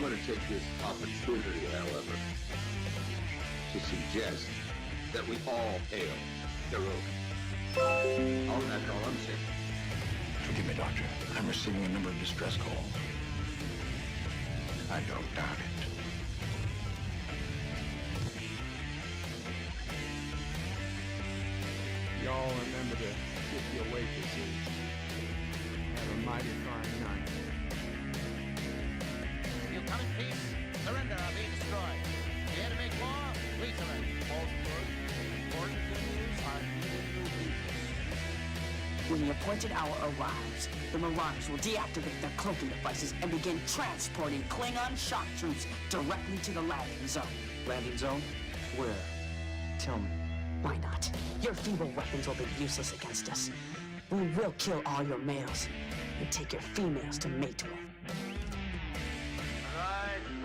going to take this opportunity, however, to suggest that we all hail Caroga. That's all I'm saying. Forgive me, Doctor. I'm receiving a number of distress calls. I don't doubt it. Y'all remember to kiss your waitresses. Have a mighty fine night. You come in peace, surrender or be destroyed. Here to make war, we surrender. Important news are new people. When the appointed hour arrives, the Marauders will deactivate their cloaking devices and begin transporting Klingon shock troops directly to the landing zone. Landing zone? Where? Tell me. Why not? Your feeble weapons will be useless against us. We will kill all your males and take your females to mate with.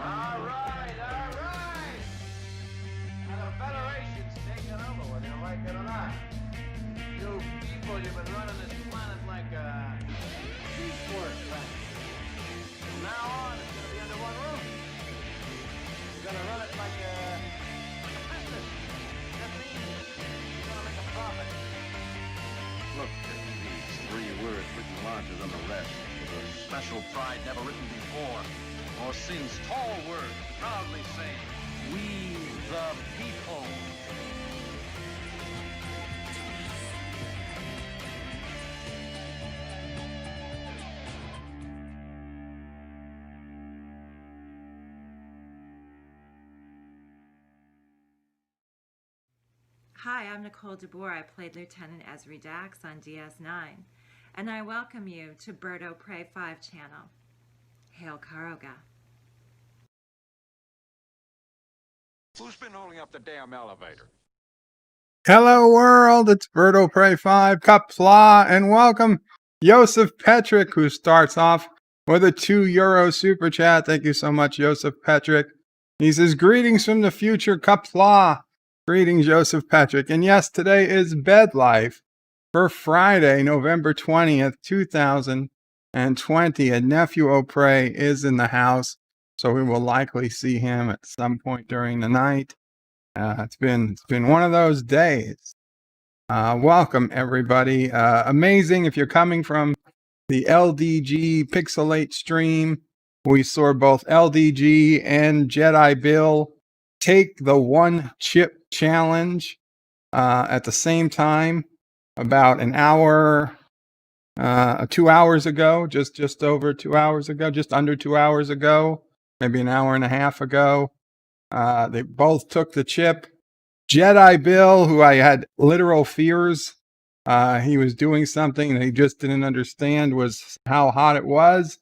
All right. Now the Federation's taking over, whether you like it or not. You people, you've been running this planet like a seaport planet. From now on, it's gonna be under one roof. You're gonna run it like a business. That means you're gonna make a profit. Look at these 3 words written larger than the rest, with a special pride never written before, or since. Tall words, proudly saying, "We the people." Hi, I'm Nicole DeBoer. I played Lieutenant Esri Dax on DS9, and I welcome you to Bird O' Prey 5 channel. Hail Caroga. Who's been holding up the damn elevator? Hello world, it's Bird O' Prey 5, Qapla, and welcome Joseph Petrick, who starts off with a €2 super chat. Thank you so much, Joseph Petrick. He says, greetings from the future, Qapla. Greetings, Joseph Petrick. And yes, today is BedLife for Friday, November 20th, 2020. And Nephew O'Prey is in the house, so we will likely see him at some point during the night. It's been one of those days. Welcome, everybody. Amazing if you're coming from the LDG Pixelate stream. We saw both LDG and JediBill take the one chip challenge at the same time about an hour, 2 hours ago, just over 2 hours ago, just under 2 hours ago, maybe an hour and a half ago. They both took the chip. JediBill, who I had literal fears he was doing something that he just didn't understand was how hot it was.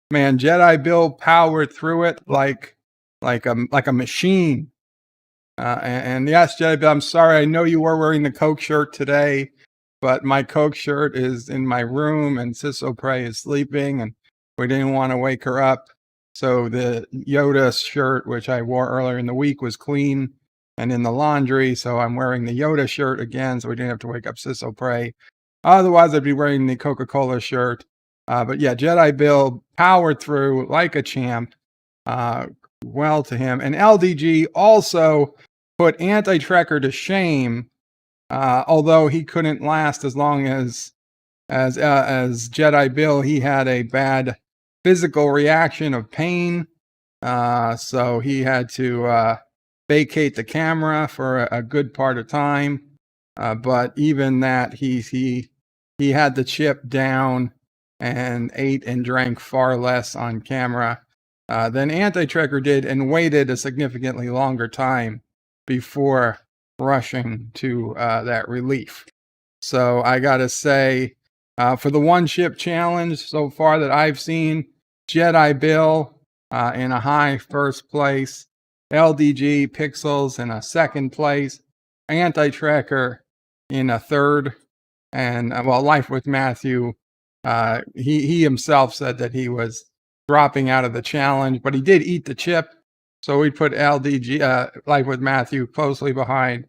Man, JediBill powered through it like a machine. And yes, JediBill, I'm sorry. I know you were wearing the Coke shirt today, but my Coke shirt is in my room, and Sis O'Prey is sleeping, and we didn't want to wake her up. So the Yoda shirt, which I wore earlier in the week, was clean and in the laundry. So I'm wearing the Yoda shirt again, so we didn't have to wake up Sis O'Prey. Otherwise, I'd be wearing the Coca-Cola shirt. But yeah, JediBill powered through like a champ. Well to him. And LDG also put Anti-Trekker to shame, although he couldn't last as long as JediBill. He had a bad physical reaction of pain, so he had to vacate the camera for a good part of time. But even that, he had the chip down and ate and drank far less on camera than Anti-Trekker did, and waited a significantly longer time before rushing to that relief. So I gotta say, for the one chip challenge so far that I've seen, JediBill in a high first place, LDG Pixels in a second place, Anti-Trekker in a third, and Life with Matthew, he himself said that he was dropping out of the challenge, but he did eat the chip. So we put LDG, Life with Matthew, closely behind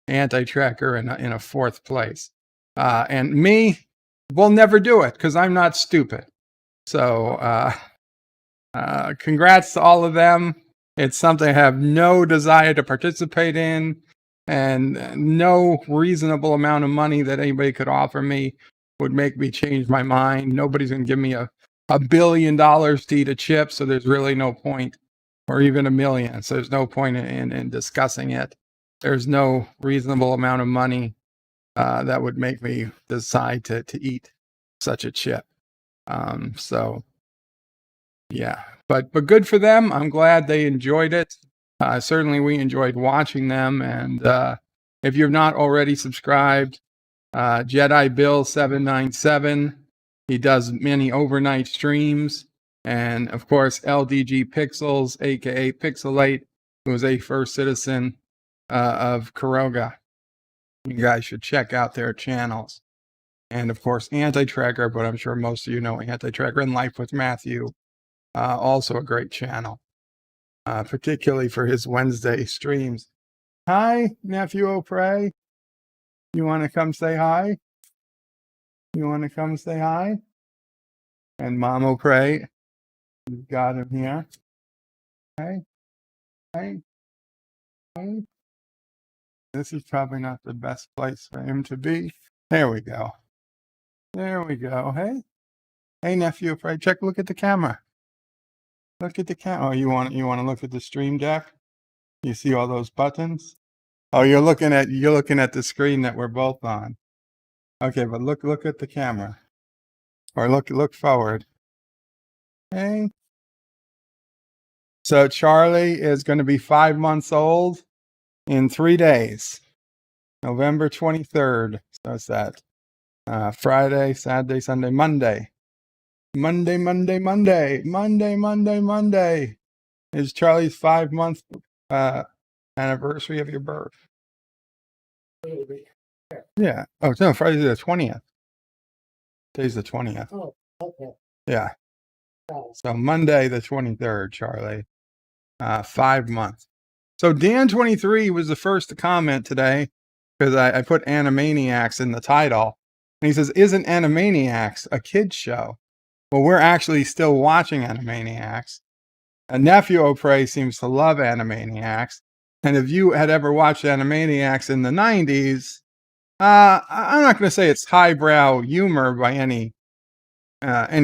Anti-Trekker in a fourth place. And me will never do it because I'm not stupid. So Congrats to all of them. It's something I have no desire to participate in, and no reasonable amount of money that anybody could offer me would make me change my mind. Nobody's going to give me $1 billion to eat a chip, so there's really no point, or even 1 million. So there's no point in discussing it. There's no reasonable amount of money that would make me decide to eat such a chip. So yeah, but good for them. I'm glad they enjoyed it. Certainly we enjoyed watching them. And if you're not already subscribed, JediBill797, he does many overnight streams. And of course, LDG Pixels, aka Pixelate, who was a first citizen of Caroga. You guys should check out their channels. And of course, Anti-Tracker, but I'm sure most of you know Anti-Tracker and Life with Matthew. Also a great channel, particularly for his Wednesday streams. Hi, Nephew O'Prey. You want to come say hi? You want to come say hi? And Mom O'Prey, we've got him here. Hey, hey, hey. This is probably not the best place for him to be. There we go. There we go. Hey, hey, Nephew O'Prey. Look at the camera. Look at the camera. Oh, you want to look at the stream deck? You see all those buttons? Oh, you're looking at the screen that we're both on. Okay, but look at the camera. Or look forward. Okay. So Charlie is going to be 5 months old in 3 days. November 23rd. So it's that Friday, Saturday, Sunday, Monday. Monday is Charlie's 5-month anniversary of your birth. Yeah. Oh, no, Friday's the 20th. Today's the 20th. Oh, okay. Yeah. So Monday the 23rd, Charlie. 5 months. So Dan23 was the first to comment today because I put Animaniacs in the title. And he says, isn't Animaniacs a kid's show? Well, we're actually still watching Animaniacs. A Nephew O'Prey seems to love Animaniacs. And if you had ever watched Animaniacs in the 90s, I'm not going to say it's highbrow humor by any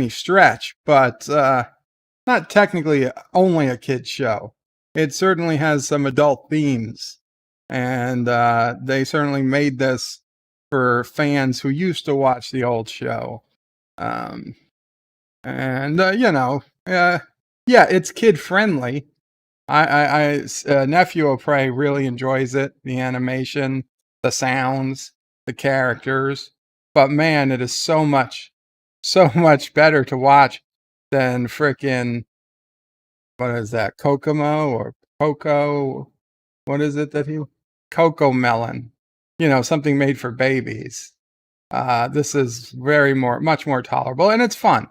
stretch, but not technically only a kid's show. It certainly has some adult themes, and they certainly made this for fans who used to watch the old show. Yeah, it's kid friendly. Nephew O'Prey really enjoys it. The animation, the sounds, the characters. But man, it is so much better to watch than frickin', what is that, Kokomo or Coco? What is it that Coco Melon? Something made for babies. This is much more tolerable, and it's fun.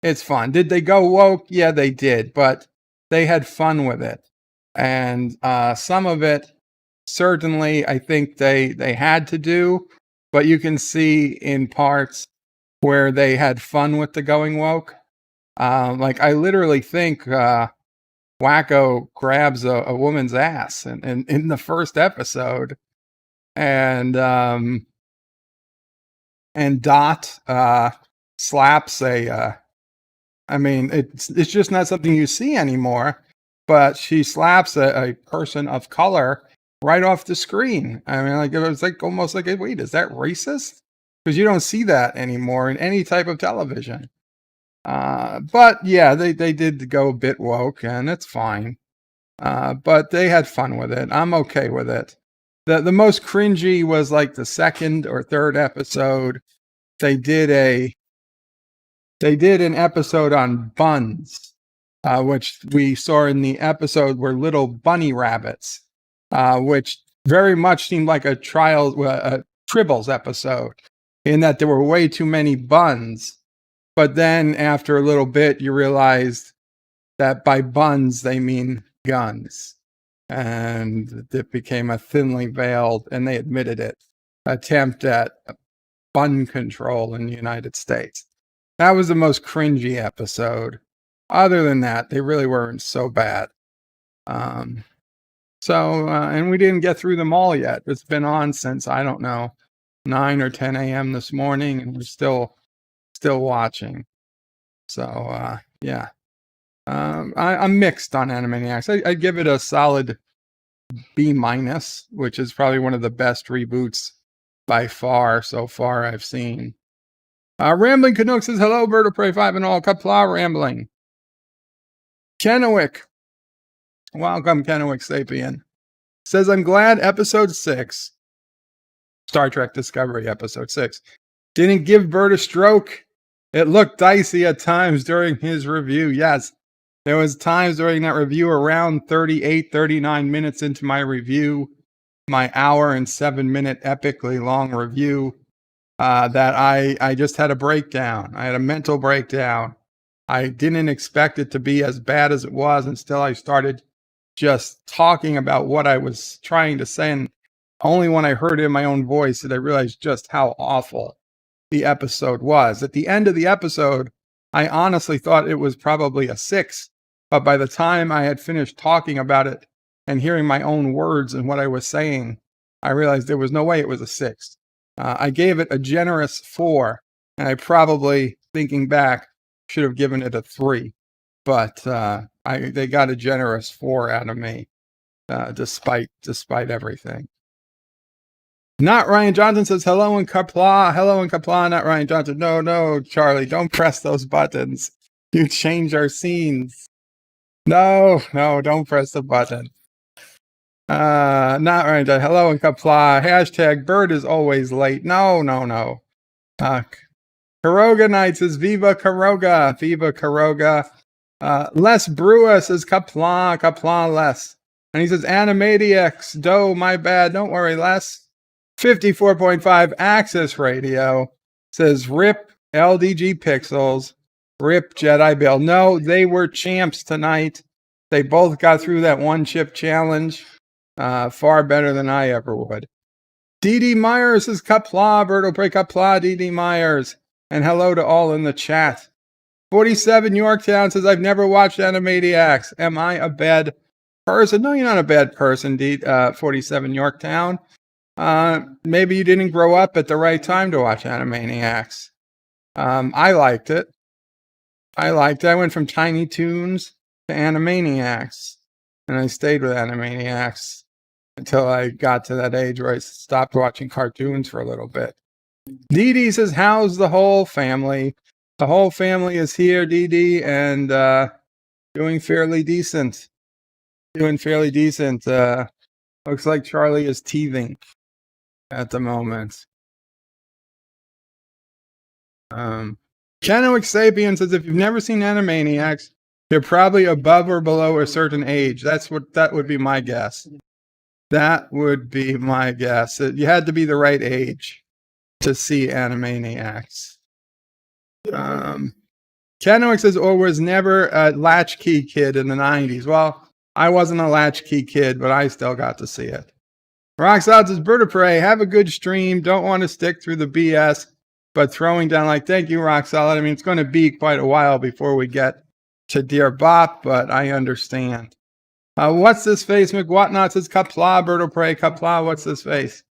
It's fun. Did they go woke? Yeah, they did, but they had fun with it. And some of it, certainly, I think they had to do, but you can see in parts where they had fun with the going woke. Like I literally think Wacko grabs a woman's ass in the first episode, and Dot slaps it's just not something you see anymore, but she slaps a person of color right off the screen. It was like almost like, wait, is that racist? Because you don't see that anymore in any type of television. But yeah, they did go a bit woke, and it's fine. But they had fun with it. I'm okay with it. The most cringy was like the second or third episode. They did an episode on buns, which we saw in the episode were little bunny rabbits, which very much seemed like a Tribbles episode, in that there were way too many buns. But then after a little bit, you realized that by buns, they mean guns. And it became a thinly veiled, and they admitted it, attempt at bun control in the United States. That was the most cringy episode. other than that, they really weren't so bad. And we didn't get through them all yet. It's been on since, I don't know, 9 or 10 a.m. this morning, and we're still watching. So, yeah. I'm mixed on Animaniacs. I give it a solid B-, which is probably one of the best reboots by far so far I've seen. Rambling Canuck says, hello, Bird of Prey 5 and all. Qapla Rambling. Kennewick. Welcome, Kennewick Sapien. Says, I'm glad episode 6, Star Trek Discovery episode 6, didn't give Bert a stroke. It looked dicey at times during his review. Yes, there was times during that review around 38, 39 minutes into my review, my hour and 7-minute epically long review, that I just had a breakdown. I had a mental breakdown. I didn't expect it to be as bad as it was until I started just talking about what I was trying to say. And only when I heard it in my own voice did I realize just how awful the episode was. At the end of the episode, I honestly thought it was probably a 6. But by the time I had finished talking about it and hearing my own words and what I was saying, I realized there was no way it was a 6. I gave it a generous 4, and I probably, thinking back, should have given it a 3. But they got a generous 4 out of me, despite everything. Not Ryan Johnson says, hello in Qapla. Hello in Qapla, not Ryan Johnson. No, Charlie, don't press those buttons. You change our scenes. No, don't press the button. Not Ryan Johnson. Hello in Qapla. Hashtag Bird is always late. No. Caroga Knight says, Viva Caroga. Viva Caroga. Les Brewer says, Qapla Les. And he says, Animaniacs. My bad. Don't worry, Les. 54.5 Access Radio says, rip LDG Pixels. Rip JediBill. No, they were champs tonight. They both got through that one chip challenge far better than I ever would. DD Myers says, Qapla, Berto Prey Qapla, DD Myers. And hello to all in the chat. 47 Yorktown says, I've never watched Animaniacs. Am I a bad person? No, you're not a bad person, 47 Yorktown. Maybe you didn't grow up at the right time to watch Animaniacs. I liked it. I went from Tiny Toons to Animaniacs, and I stayed with Animaniacs until I got to that age where I stopped watching cartoons for a little bit. Dee Dee says, how's the whole family? The whole family is here, Dee Dee, and doing fairly decent. Looks like Charlie is teething at the moment. Kennewick Sapien says, if you've never seen Animaniacs, you're probably above or below a certain age. That would be my guess. That would be my guess. You had to be the right age to see Animaniacs. Kennewick says, or was never a latchkey kid in the 90s. Well, I wasn't a latchkey kid, but I still got to see it. Roxanne says, Bird of Prey, have a good stream. Don't want to stick through the BS, but throwing down like, thank you, Roxanne. I mean, it's going to be quite a while before we get to Dear Bop, but I understand. What's this face? McWhatnot says, Qapla, Bird of Prey, Qapla, what's this face?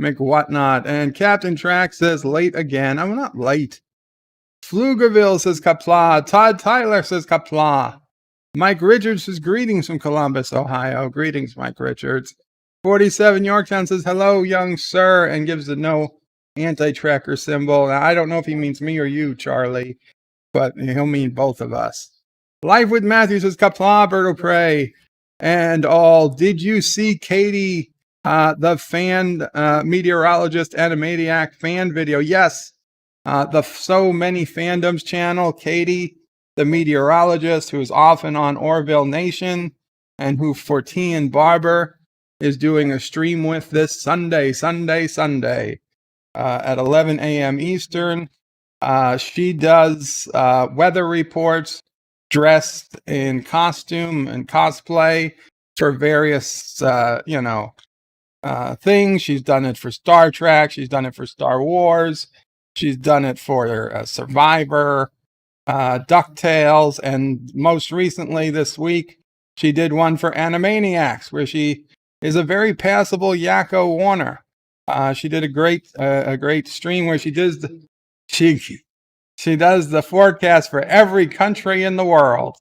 McWhatnot. And Captain Track says, late again. I'm not late. Pflugerville says, Qapla. Todd Tyler says, Qapla. Mike Richards says, greetings from Columbus, Ohio. Greetings, Mike Richards. 47 Yorktown says, hello, young sir, and gives the no anti-tracker symbol. Now, I don't know if he means me or you, Charlie, but he'll mean both of us. Life with Matthew says, Qapla, Bird of Prey, and all. Did you see Katie, the fan meteorologist Animaniac fan video? Yes, the So Many Fandoms channel, Katie, the meteorologist who is often on Orville Nation and who for T and Barber is doing a stream with this Sunday at 11 a.m. Eastern. She does weather reports dressed in costume and cosplay for various, things. She's done it for Star Trek. She's done it for Star Wars. She's done it for Survivor. DuckTales, and most recently this week, she did one for Animaniacs, where she is a very passable Yakko Warner. She did a great stream where she does the forecast for every country in the world.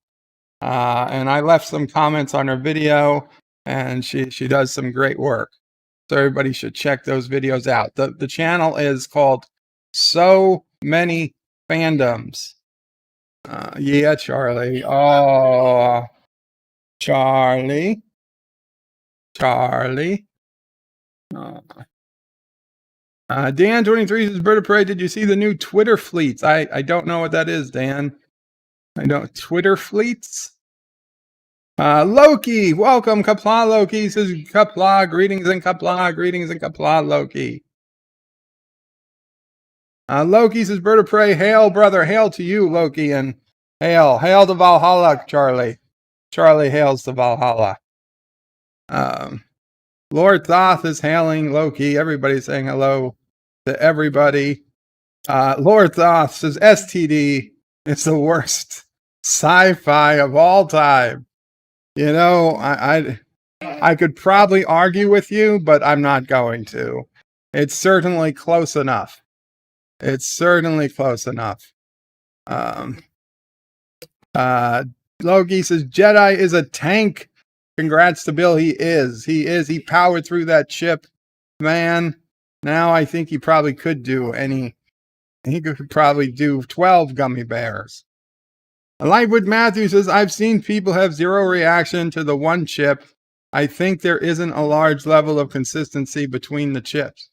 And I left some comments on her video, and she does some great work. So everybody should check those videos out. The channel is called So Many Fandoms. Yeah, Charlie. Oh, Charlie. Oh. Dan23 says, Bird of Prey, did you see the new Twitter fleets? I don't know what that is, Dan. I don't. Twitter fleets? Loki, welcome, Qapla. Loki says, Qapla, greetings and Qapla, Loki. Loki says, Bird of Prey, hail, brother, hail to you, Loki, and hail to Valhalla, Charlie. Charlie hails to Valhalla. Lord Thoth is hailing Loki. Everybody's saying hello to everybody. Lord Thoth says, STD is the worst sci-fi of all time. You know, I could probably argue with you, but I'm not going to. It's certainly close enough. Loki says, Jedi is a tank. Congrats to Bill. He is. He powered through that chip, man. Now I think he probably could do he could probably do 12 gummy bears. Lightwood Matthew says, I've seen people have zero reaction to the one chip. I think there isn't a large level of consistency between the chips.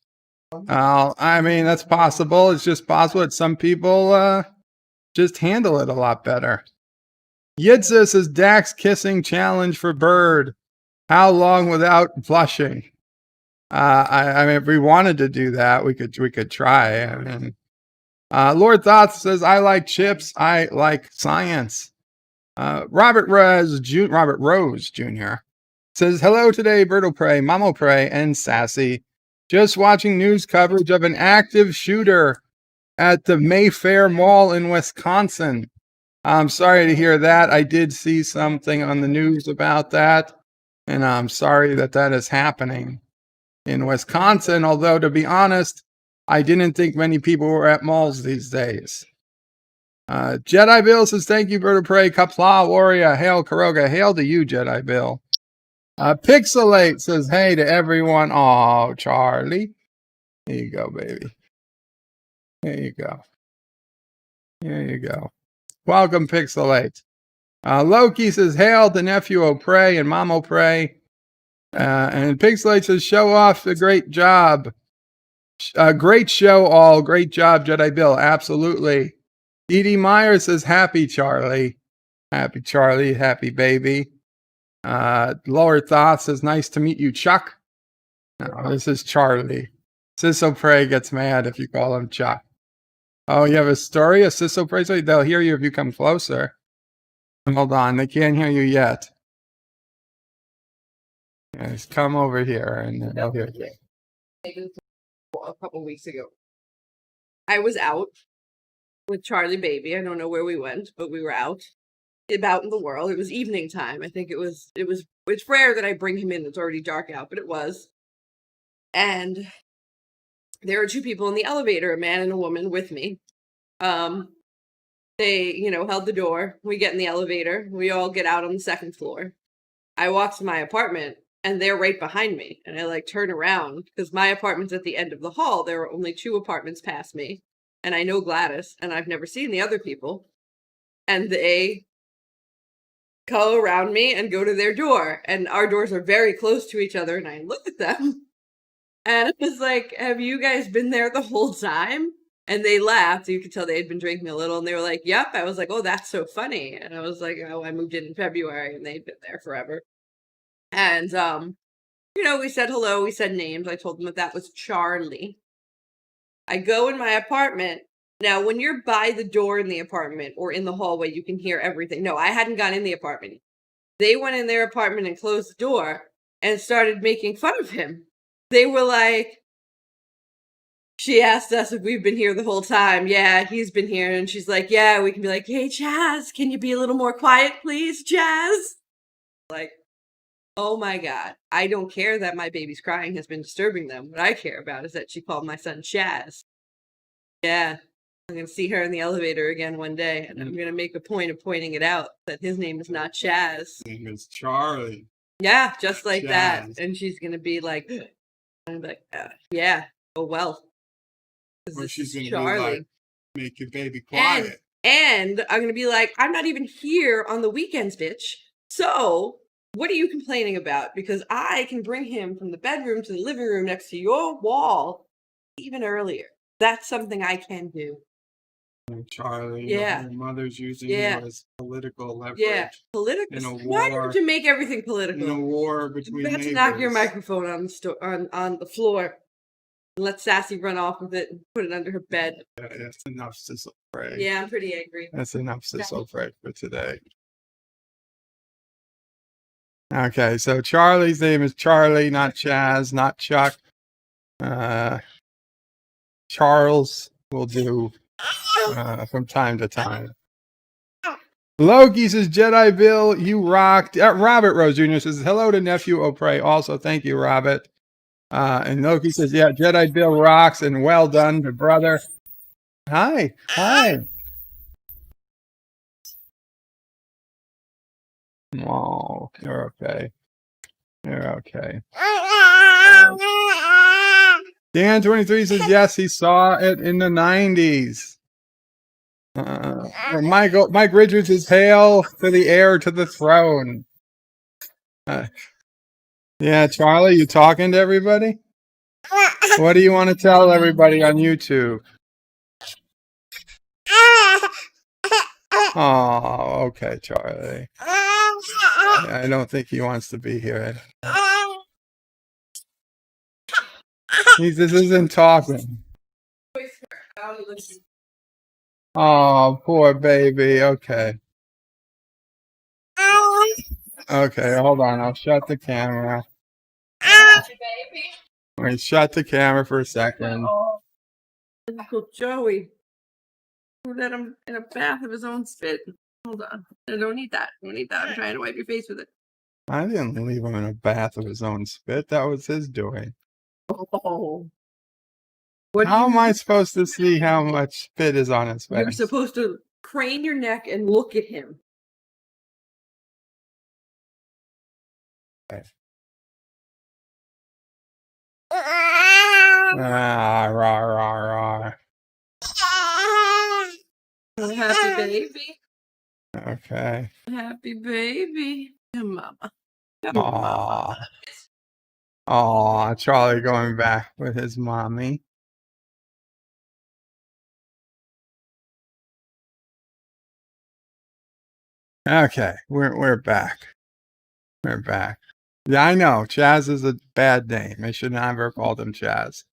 I mean, that's possible. It's just possible that some people just handle it a lot better. Yitza says, Dax kissing challenge for Bird. How long without blushing? I mean, if we wanted to do that, we could try. I mean, Lord Thoth says, I like chips. I like science. Robert Rose Jr. says, hello today, Birdo Prey, Mamo Prey, and Sassy. Just watching news coverage of an active shooter at the Mayfair Mall in Wisconsin. I'm sorry to hear that. I did see something on the news about that, and I'm sorry that is happening in Wisconsin, although, to be honest, I didn't think many people were at malls these days. Jedi Bill says, thank you, Bird of Prey, Qapla, Warrior, hail, Caroga, hail to you, Jedi Bill. Pixelate says, hey to everyone. Oh, Charlie. Here you go, baby. There you go. Welcome, Pixelate. Loki says, hail to Nephew O'Prey and Mom O'Prey. And Pixelate says, show off the great job. Great show, all. Great job, Jedi Bill. Absolutely. Edie Meyer says, happy Charlie. Happy Charlie. Happy baby. Lower Thoth says, nice to meet you, Chuck. No, this is Charlie. Sisso Prey gets mad if you call him Chuck. Oh, you have a story? A Sisso Prey story? They'll hear you if you come closer. Hold on. They can't hear you yet. Yes, come over here and they'll hear you. A couple weeks ago, I was out with Charlie baby. I don't know where we went, but we were out in the world. It was evening time. I think it's rare that I bring him in. It's already dark out, but it was. And there are two people in the elevator, a man and a woman with me. They, held the door. We get in the elevator. We all get out on the second floor. I walk to my apartment and they're right behind me. And I turn around because my apartment's at the end of the hall. There are only two apartments past me. And I know Gladys and I've never seen the other people. And they go around me and go to their door. And our doors are very close to each other. And I look at them and it was like, have you guys been there the whole time? And they laughed. You could tell they had been drinking a little. And they were like, yep. I was like, oh, that's so funny. And I was like, oh, I moved in February and they'd been there forever. And, we said hello. We said names. I told them that was Charlie. I go in my apartment. Now, when you're by the door in the apartment or in the hallway, you can hear everything. No, I hadn't gone in the apartment. They went in their apartment and closed the door and started making fun of him. They were like, she asked us if we've been here the whole time. Yeah, he's been here. And she's like, yeah, we can be like, hey, Chaz, can you be a little more quiet, please, Chaz? Like, oh my God. I don't care that my baby's crying has been disturbing them. What I care about is that she called my son Chaz. Yeah. I'm going to see her in the elevator again one day, and I'm going to make a point of pointing it out that his name is not Chaz. His name is Charlie. Yeah, just like Chaz. that. And she's going to be like, I'm like, yeah, oh well. Or she's going to be like, make your baby quiet. And I'm going to be like, I'm not even here on the weekends, bitch. So what are you complaining about? Because I can bring him from the bedroom to the living room next to your wall even earlier. That's something I can do. Charlie, yeah. Your mother's using you as political leverage. Yeah, political. In a war, why don't you make everything political? In a war between neighbors. You have to knock your microphone on the floor and let Sassy run off with it and put it under her bed. Yeah, that's enough sizzle pray. Yeah, I'm pretty angry. That's enough sizzle pray for today. Okay, so Charlie's name is Charlie, not Chaz, not Chuck. Charles will do from time to time. Loki says, Jedi Bill, you rocked. Robert Rose Jr. says, hello to nephew O'Prey. Also, thank you, Robert. And Loki says, yeah, Jedi Bill rocks and well done to brother. Hi. Oh, you're okay. You're okay. Dan23 says, yes, he saw it in the 90s. Mike Richards is hail to the heir to the throne. Yeah, Charlie, you talking to everybody? What do you want to tell everybody on YouTube? Oh, okay, Charlie. I don't think he wants to be here. This isn't talking. Oh, poor baby. Okay. Okay, hold on. I'll shut the camera. Wait, shut the camera for a second. Uncle Joey. Who let him in a bath of his own spit? Hold on. I don't need that. I don't need that. I'm trying to wipe your face with it. I didn't leave him in a bath of his own spit. That was his doing. Oh. How am I supposed to see how much spit is on his face? You're supposed to crane your neck and look at him. Okay. Happy baby. Okay. Happy baby. Come mama. Aw, Charlie going back with his mommy. Okay, we're back. We're back. Yeah, I know. Chaz is a bad name. I should never have called him Chaz.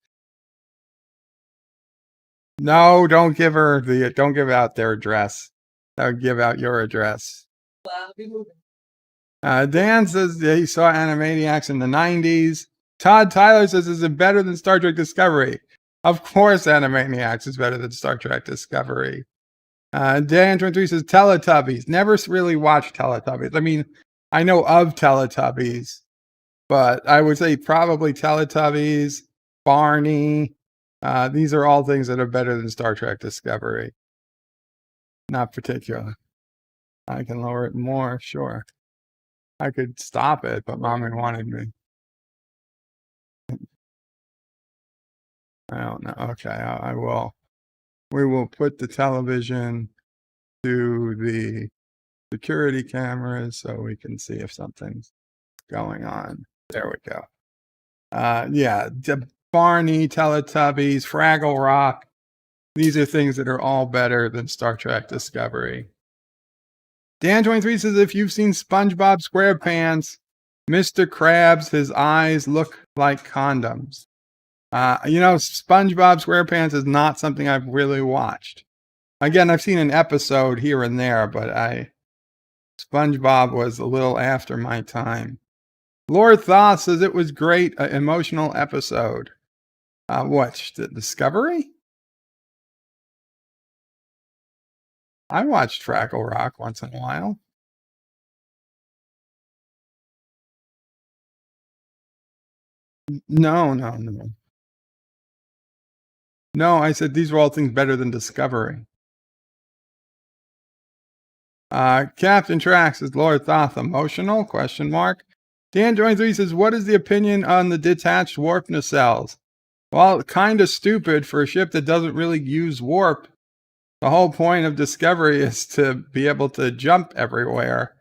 No, don't give out their address. I'll give out your address. Dan says he saw Animaniacs in the 90s. Todd Tyler says, is it better than Star Trek Discovery? Of course Animaniacs is better than Star Trek Discovery. Dan23 says, Teletubbies. Never really watched Teletubbies. I mean, I know of Teletubbies, but I would say probably Teletubbies, Barney. These are all things that are better than Star Trek Discovery. Not particular. I can lower it more, sure. I could stop it, but Mommy wanted me. I don't know. Okay, I will. We will put the television to the security cameras so we can see if something's going on. There we go. Yeah, Barney, Teletubbies, Fraggle Rock. These are things that are all better than Star Trek Discovery. Dan23 says, if you've seen SpongeBob SquarePants, Mr. Krabs, his eyes look like condoms. SpongeBob SquarePants is not something I've really watched. Again, I've seen an episode here and there, but SpongeBob was a little after my time. Lord Thoth says it was great, an emotional episode. What? The Discovery? I watched Fraggle Rock once in a while. No, no, no. No, I said these were all things better than Discovery. Captain Trax is Lord Thoth emotional? Question mark. Dan Join 3 says, what is the opinion on the detached warp nacelles? Well, kind of stupid for a ship that doesn't really use warp. The whole point of Discovery is to be able to jump everywhere.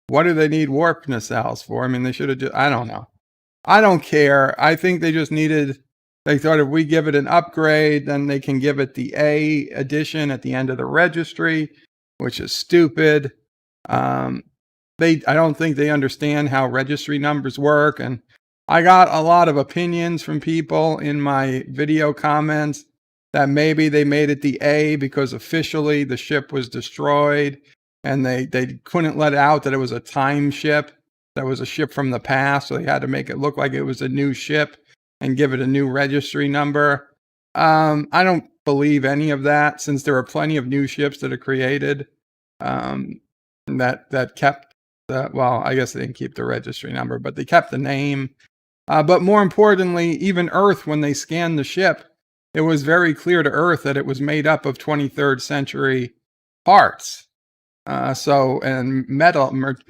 What do they need warp nacelles for? I mean, they should have just, I don't know. I don't care. I think they just needed, they thought if we give it an upgrade, then they can give it the A edition at the end of the registry, which is stupid. I don't think they understand how registry numbers work. And I got a lot of opinions from people in my video comments that maybe they made it the A because officially the ship was destroyed and they couldn't let out that it was a time ship. That was a ship from the past. So they had to make it look like it was a new ship and give it a new registry number. I don't believe any of that, since there are plenty of new ships that are created that kept the, well, I guess they didn't keep the registry number, but they kept the name. But more importantly, even Earth, when they scanned the ship, it was very clear to Earth that it was made up of 23rd century parts. And metallurgy,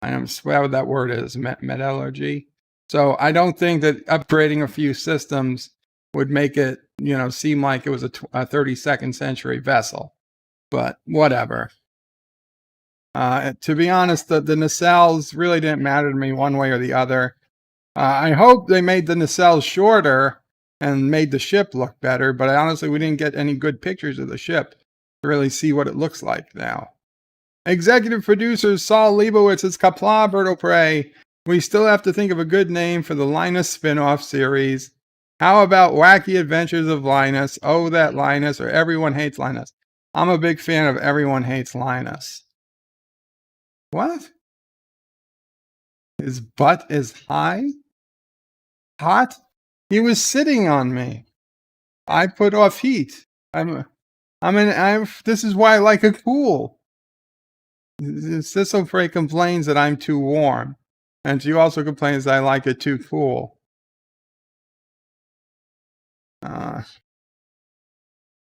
I don't know what that word is, metallurgy. So I don't think that upgrading a few systems would make it, seem like it was a 32nd century vessel. But whatever. To be honest, the nacelles really didn't matter to me one way or the other. I hope they made the nacelles shorter and made the ship look better, but honestly, we didn't get any good pictures of the ship to really see what it looks like now. Executive producer Saul Leibowitz says, Qapla, Birdo Prey. We still have to think of a good name for the Linus spin-off series. How about Wacky Adventures of Linus? Oh, that Linus, or Everyone Hates Linus. I'm a big fan of Everyone Hates Linus. What? His butt is high? Hot? He was sitting on me. I put off heat. This is why I like it cool. Cecil Frey complains that I'm too warm. And she also complains that I like it too cool.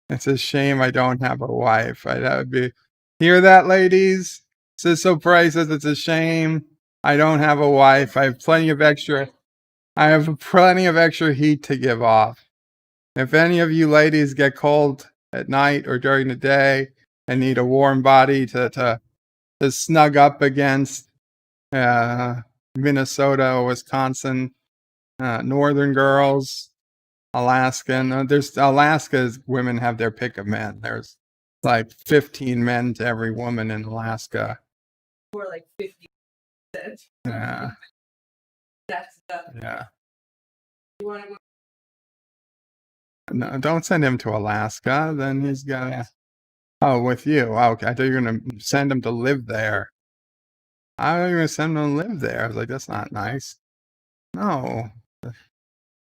It's a shame I don't have a wife. That would be, hear that, ladies? Cecil Frey says it's a shame I don't have a wife. I have plenty of extra heat to give off. If any of you ladies get cold at night or during the day and need a warm body to snug up against, Minnesota or Wisconsin, northern girls, Alaskan. There's Alaska's women have their pick of men. There's like 15 men to every woman in Alaska. More like 50%. Yeah. That's Yeah. You want to go? No, don't send him to Alaska. Then he's got. Oh, with you. Oh, okay. I thought you were going to send him to live there. I thought you were going to send him to live there. I was like, that's not nice. No.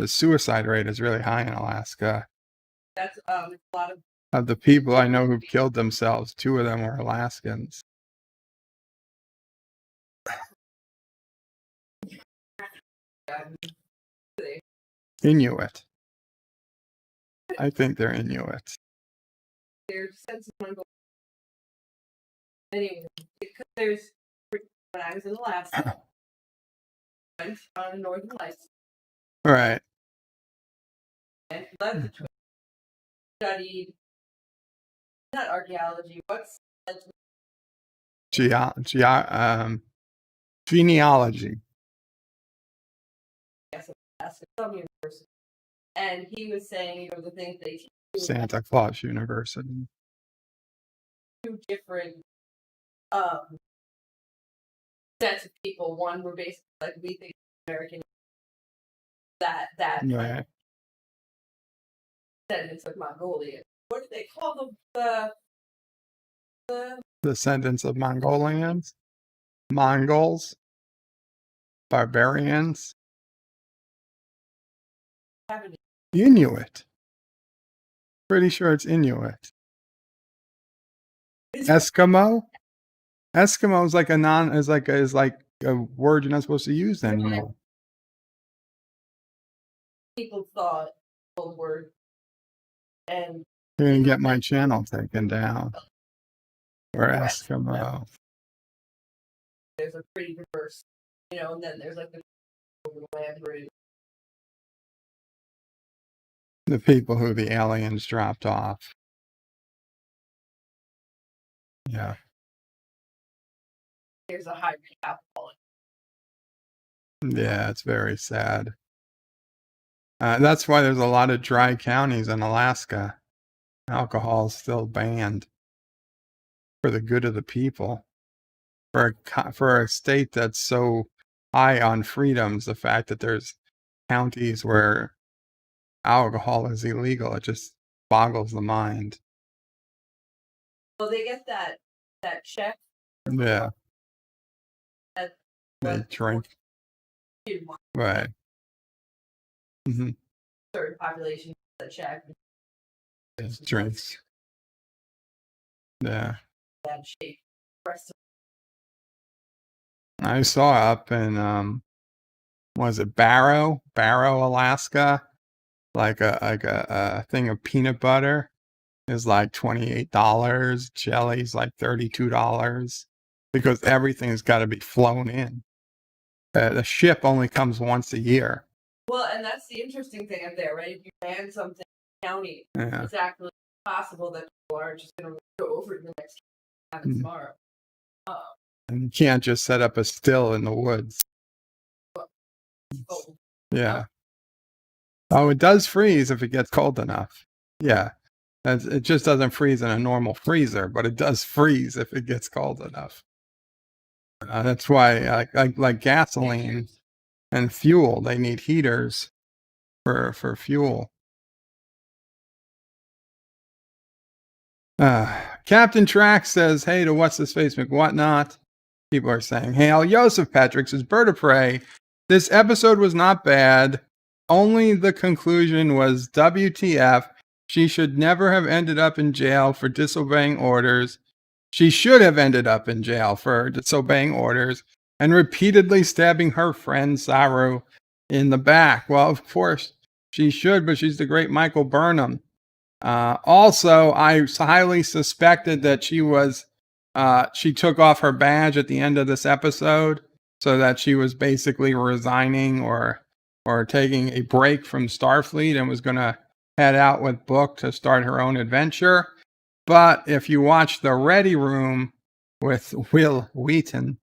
The suicide rate is really high in Alaska. That's a lot of the people I know who've killed themselves. 2 of them were Alaskans. Inuit. I think they're Inuit. Their sense of Mongolian. Anyway, because there's, when I was in Alaska, I went on a Northern Lights. Right. And led the tour. Studied, not archaeology, what's genealogy. Yes, some university. And he was saying, the things they teach Santa Claus University. 2 different sets of people. One were basically like we think American, that Right. descendants of Mongolian. What do they call them? Descendants of Mongolians, Mongols, barbarians. Inuit. Pretty sure it's Inuit. Eskimo? Eskimo is like a word you're not supposed to use anymore. People thought the word, and You're gonna get my channel taken down. Or Eskimo. there's a pretty diverse, and then there's like the land bridge. The people who the aliens dropped off. Yeah. There's a high alcohol. Yeah, it's very sad. That's why there's a lot of dry counties in Alaska. Alcohol is still banned for the good of the people. For a state that's so high on freedoms, the fact that there's counties where alcohol is illegal, it just boggles the mind. Well, they get that check. Yeah. That They drink. Right. Mm-hmm. Certain population that check. It drinks. Yeah. Bad shape. I saw up in was it Barrow, Alaska? Like a thing of peanut butter is like $28. Jelly's like $32 because everything's got to be flown in. The ship only comes once a year. Well, and that's the interesting thing up there, right? If you ban something in the county, Yeah. it's actually possible that people are just going to go over to the next county tomorrow. And you can't just set up a still in the woods. Yeah. Oh, it does freeze if it gets cold enough. Yeah. It just doesn't freeze in a normal freezer, but it does freeze if it gets cold enough. That's why, like gasoline and fuel, they need heaters for fuel. Captain Track says, hey to what's this Facebook whatnot. People are saying, hail Joseph Patrick says, Bird of Prey. This episode was not bad. Only the conclusion was WTF. She should never have ended up in jail for disobeying orders. She should have ended up in jail for disobeying orders and repeatedly stabbing her friend Saru in the back. Well, of course she should, but she's the great Michael Burnham. Also, I highly suspected that she took off her badge at the end of this episode so that she was basically resigning or taking a break from Starfleet and was going to head out with Book to start her own adventure. But if you watch The Ready Room with Will Wheaton,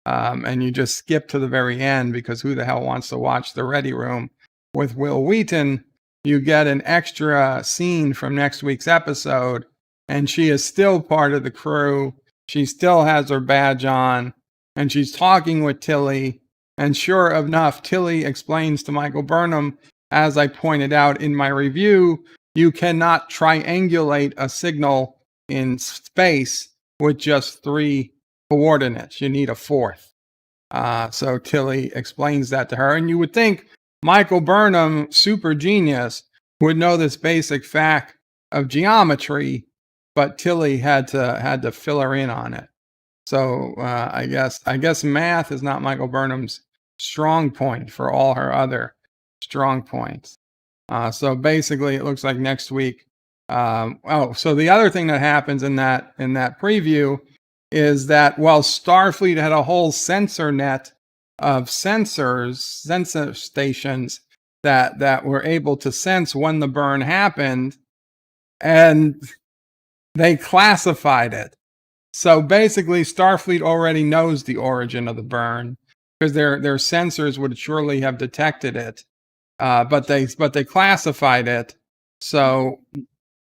and you just skip to the very end because who the hell wants to watch The Ready Room with Will Wheaton, you get an extra scene from next week's episode, and she is still part of the crew. She still has her badge on, and she's talking with Tilly. And sure enough, Tilly explains to Michael Burnham, as I pointed out in my review, you cannot triangulate a signal in space with just 3 coordinates. You need a 4th. So Tilly explains that to her. And you would think Michael Burnham, super genius, would know this basic fact of geometry, but Tilly had to fill her in on it. So I guess math is not Michael Burnham's strong point for all her other strong points. So basically, it looks like next week. So the other thing that happens in that preview is that while Starfleet had a whole sensor net of sensor stations that were able to sense when the burn happened, and they classified it. So basically, Starfleet already knows the origin of the burn because their sensors would surely have detected it, but they classified it. So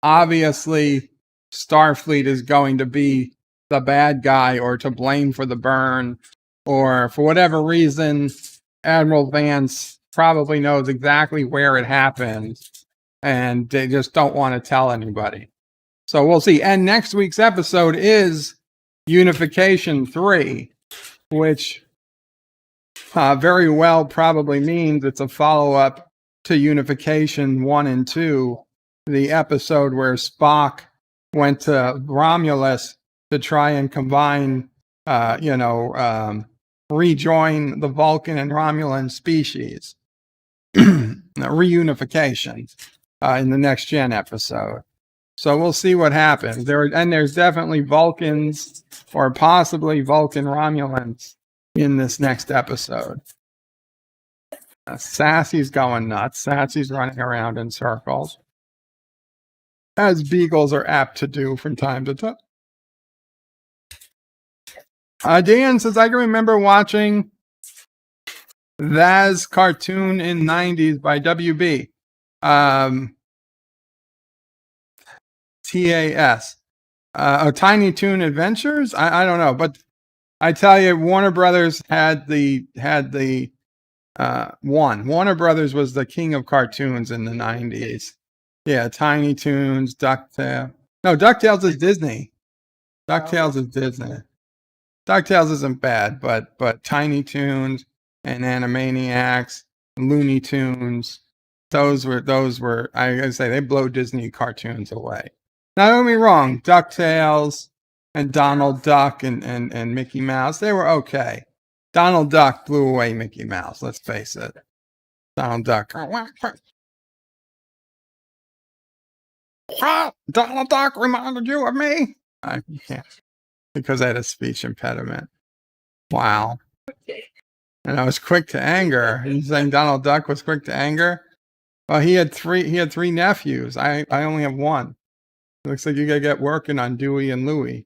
obviously, Starfleet is going to be the bad guy or to blame for the burn, or for whatever reason, Admiral Vance probably knows exactly where it happened, and they just don't want to tell anybody. So we'll see. And next week's episode is Unification 3, which very well probably means it's a follow-up to Unification 1 and 2, the episode where Spock went to Romulus to try and combine, rejoin the Vulcan and Romulan species. Reunification in the Next Gen episode. So we'll see what happens. There's definitely Vulcans or possibly Vulcan Romulans in this next episode. Sassy's going nuts. Sassy's running around in circles, as beagles are apt to do from time to time. Dan says, I can remember watching That's cartoon in 90s by WB. TAS. Tiny Toon Adventures? I don't know, but I tell you, Warner Brothers had the one. Warner Brothers was the king of cartoons in the 90s. Yeah, Tiny Toons, DuckTales. No, DuckTales is Disney. DuckTales is Disney. DuckTales isn't bad, but Tiny Toons and Animaniacs, Looney Tunes, those were I gotta say, they blow Disney cartoons away. Now don't get me wrong, DuckTales and Donald Duck and Mickey Mouse, they were okay. Donald Duck blew away Mickey Mouse, let's face it. Donald Duck. Donald Duck reminded you of me? I can't, because I had a speech impediment. Wow. And I was quick to anger. Are you saying Donald Duck was quick to anger? Well, he had three nephews. I only have one. Looks like you gotta get working on Dewey and Louie.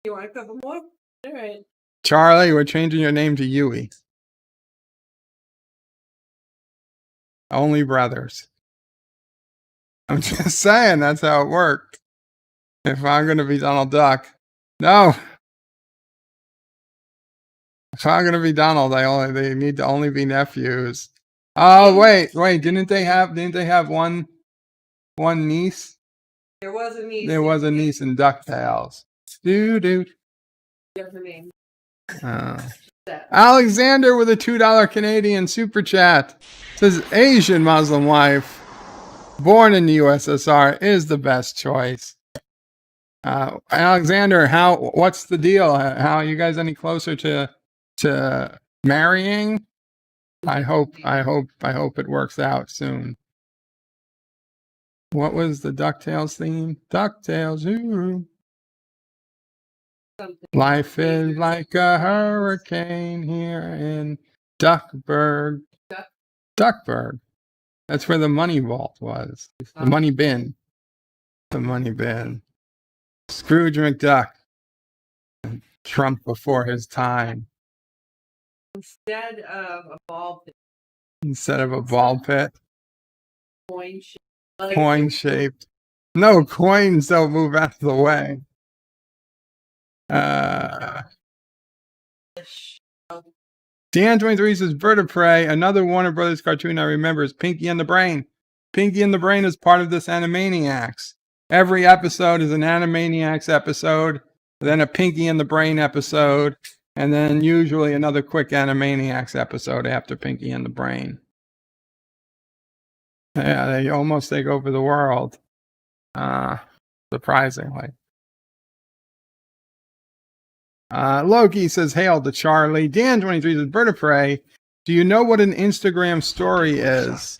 You want a couple more? All right. Charlie, we're changing your name to Huey. Only brothers. I'm just saying that's how it worked. If I'm gonna be Donald Duck. No. If I'm gonna be Donald, they need to only be nephews. Oh wait, didn't they have one niece? There was a niece. There was a niece in DuckTales. Dude. What's her name? Alexander with a $2 Canadian super chat says Asian Muslim wife born in the USSR is the best choice. Alexander, what's the deal? How are you guys any closer to marrying? I hope it works out soon. What was the DuckTales theme? DuckTales, ooh. Life is like a hurricane here in Duckburg. Duckburg. That's where the money vault was. The money bin. The money bin. Scrooge McDuck. Trump before his time. Instead of a ball pit. Instead of a ball pit. Coin-shaped. Coin-shaped. No, coins don't move out of the way. Dan23 says Bird of Prey. Another Warner Brothers cartoon I remember is Pinky and the Brain. Pinky and the Brain is part of this Animaniacs. Every episode is an Animaniacs episode, then a Pinky and the Brain episode, and then usually another quick Animaniacs episode after Pinky and the Brain. Yeah, they almost take over the world. Surprisingly. Loki says, hail to Charlie. Dan23 says, Bird of Prey. Do you know what an Instagram story is?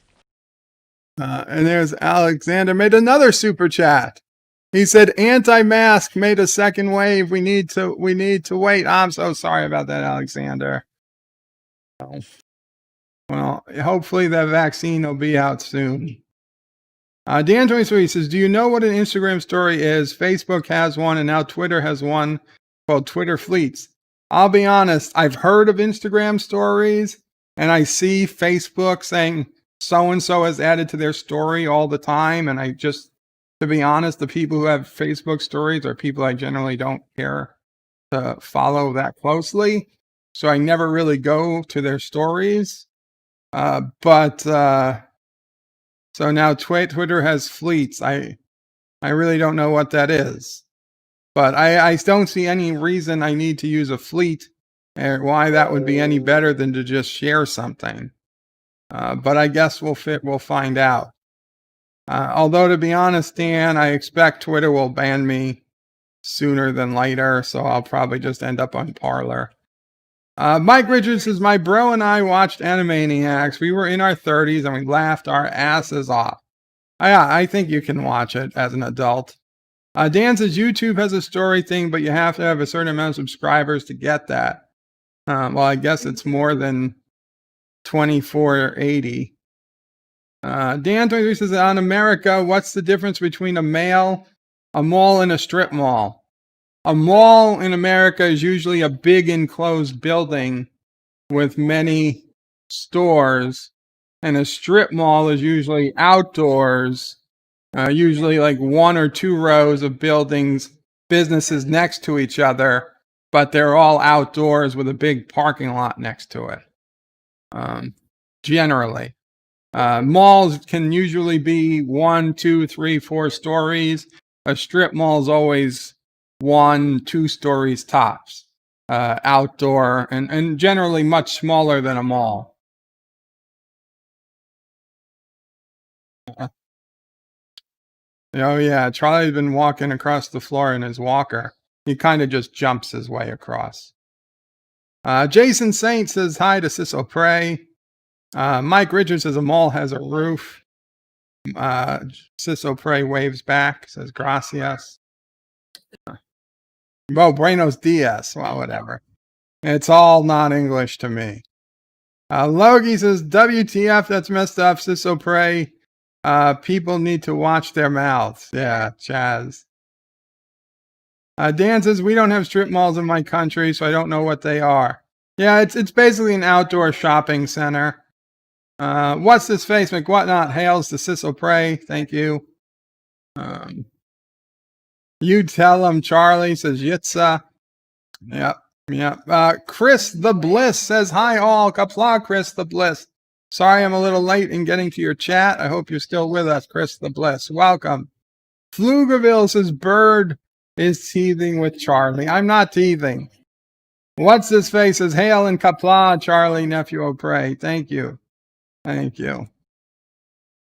And there's Alexander made another super chat. He said, anti-mask made a second wave. We need to wait. I'm so sorry about that, Alexander. Well, hopefully that vaccine will be out soon. Dan23 says, do you know what an Instagram story is? Facebook has one, and now Twitter has one called Twitter Fleets. I'll be honest, I've heard of Instagram stories, and I see Facebook saying so-and-so has added to their story all the time, and I just, to be honest, the people who have Facebook stories are people I generally don't care to follow that closely, so I never really go to their stories. So now Twitter has fleets. I really don't know what that is. But I don't see any reason I need to use a fleet or why that would be any better than to just share something. But I guess we'll find out. Although, to be honest, Dan, I expect Twitter will ban me sooner than later, so I'll probably just end up on Parler. Mike Richards says, my bro and I watched Animaniacs. We were in our 30s and we laughed our asses off. Yeah, I think you can watch it as an adult. Dan says, YouTube has a story thing, but you have to have a certain amount of subscribers to get that. Well, I guess it's more than 2480. Dan 23 says, on America, what's the difference between a mall, and a strip mall? A mall in America is usually a big enclosed building with many stores, and a strip mall is usually outdoors, usually like 1 or 2 rows of businesses next to each other, but they're all outdoors with a big parking lot next to it. Generally. Malls can usually be 1, 2, 3, 4 stories. A strip mall is always 1, 2 stories tops, outdoor, and generally much smaller than a mall. Oh yeah, Charlie's been walking across the floor in his walker. He kind of just jumps his way across. Jason Saint says hi to Sissel Prey. Mike Richards says a mall has a roof. Sissel Prey waves back, says gracias. Well, Buenos Dias. Well, whatever. It's all non-English to me. Logie says, WTF, that's messed up, Sissel Prey. People need to watch their mouths. Yeah, Chaz. Dan says, we don't have strip malls in my country, so I don't know what they are. Yeah, it's basically an outdoor shopping center. What's this face? McWhatnot hails to Sissel Prey. Thank you. You tell him, Charlie, says Yitza. Yep. Chris the Bliss says, hi all. Qapla, Chris the Bliss. Sorry I'm a little late in getting to your chat. I hope you're still with us, Chris the Bliss. Welcome. Pflugerville says, Bird is teething with Charlie. I'm not teething. What's this face? Says, hail and Qapla, Charlie, nephew of Prey. Thank you. Thank you.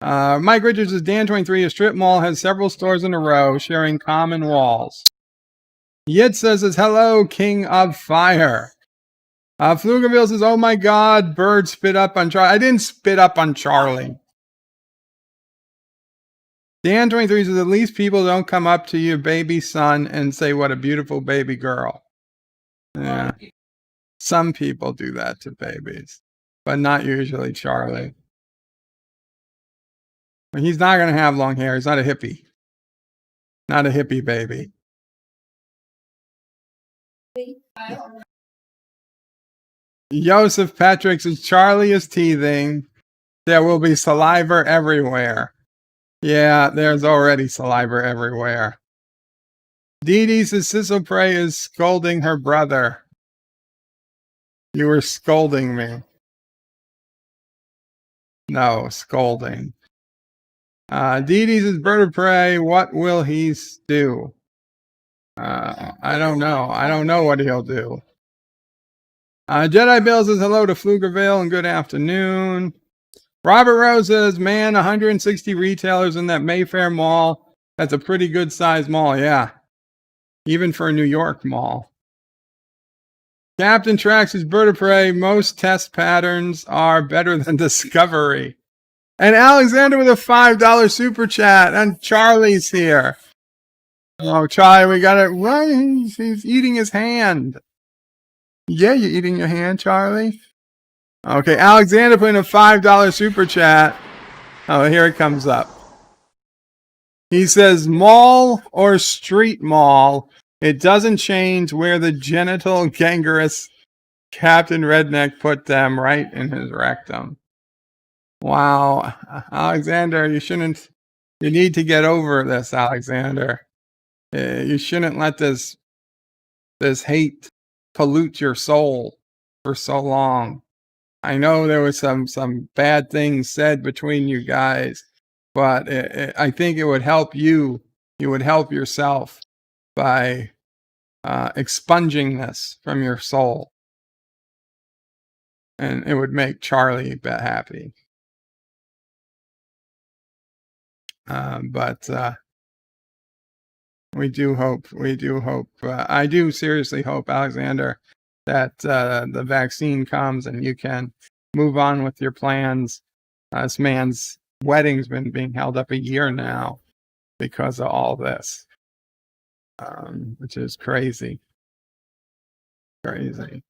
Mike Richards says, Dan23, a strip mall has several stores in a row sharing common walls. Yit says, hello, King of Fire. Pflugerville says, oh my God, Bird spit up on Charlie. I didn't spit up on Charlie. Dan23 says, at least people don't come up to your baby son and say, what a beautiful baby girl. Yeah. Some people do that to babies, but not usually Charlie. He's not going to have long hair. He's not a hippie. Not a hippie baby. Joseph Patrick says, Charlie is teething. There will be saliva everywhere. Yeah, there's already saliva everywhere. Dee Dee says, Sissel Prey is scolding her brother. You were scolding me. No, scolding. Dee Dee says, Bird of Prey, what will he do? I don't know. I don't know what he'll do. Jedi Bill says hello to Pflugerville and good afternoon. Robert Rose says, man, 160 retailers in that Mayfair mall. That's a pretty good sized mall, yeah. Even for a New York mall. Captain Trax says, Bird of Prey, most test patterns are better than Discovery. And Alexander with a $5 super chat. And Charlie's here. Oh, Charlie, we got it right. He's eating his hand. Yeah, you eating your hand, Charlie? Okay, Alexander put in a $5 super chat. Oh, here it comes up. He says, mall or street mall, it doesn't change where the genital gangrenous Captain Redneck put them, right in his rectum. Wow, Alexander, you need to get over this, Alexander. You shouldn't let this hate pollute your soul for so long. I know there was some bad things said between you guys, but I think it would help you. You would help yourself by expunging this from your soul. And it would make Charlie happy. But we do hope, I do seriously hope, Alexander, that the vaccine comes and you can move on with your plans. This man's wedding's been being held up a year now because of all this, which is crazy. Crazy.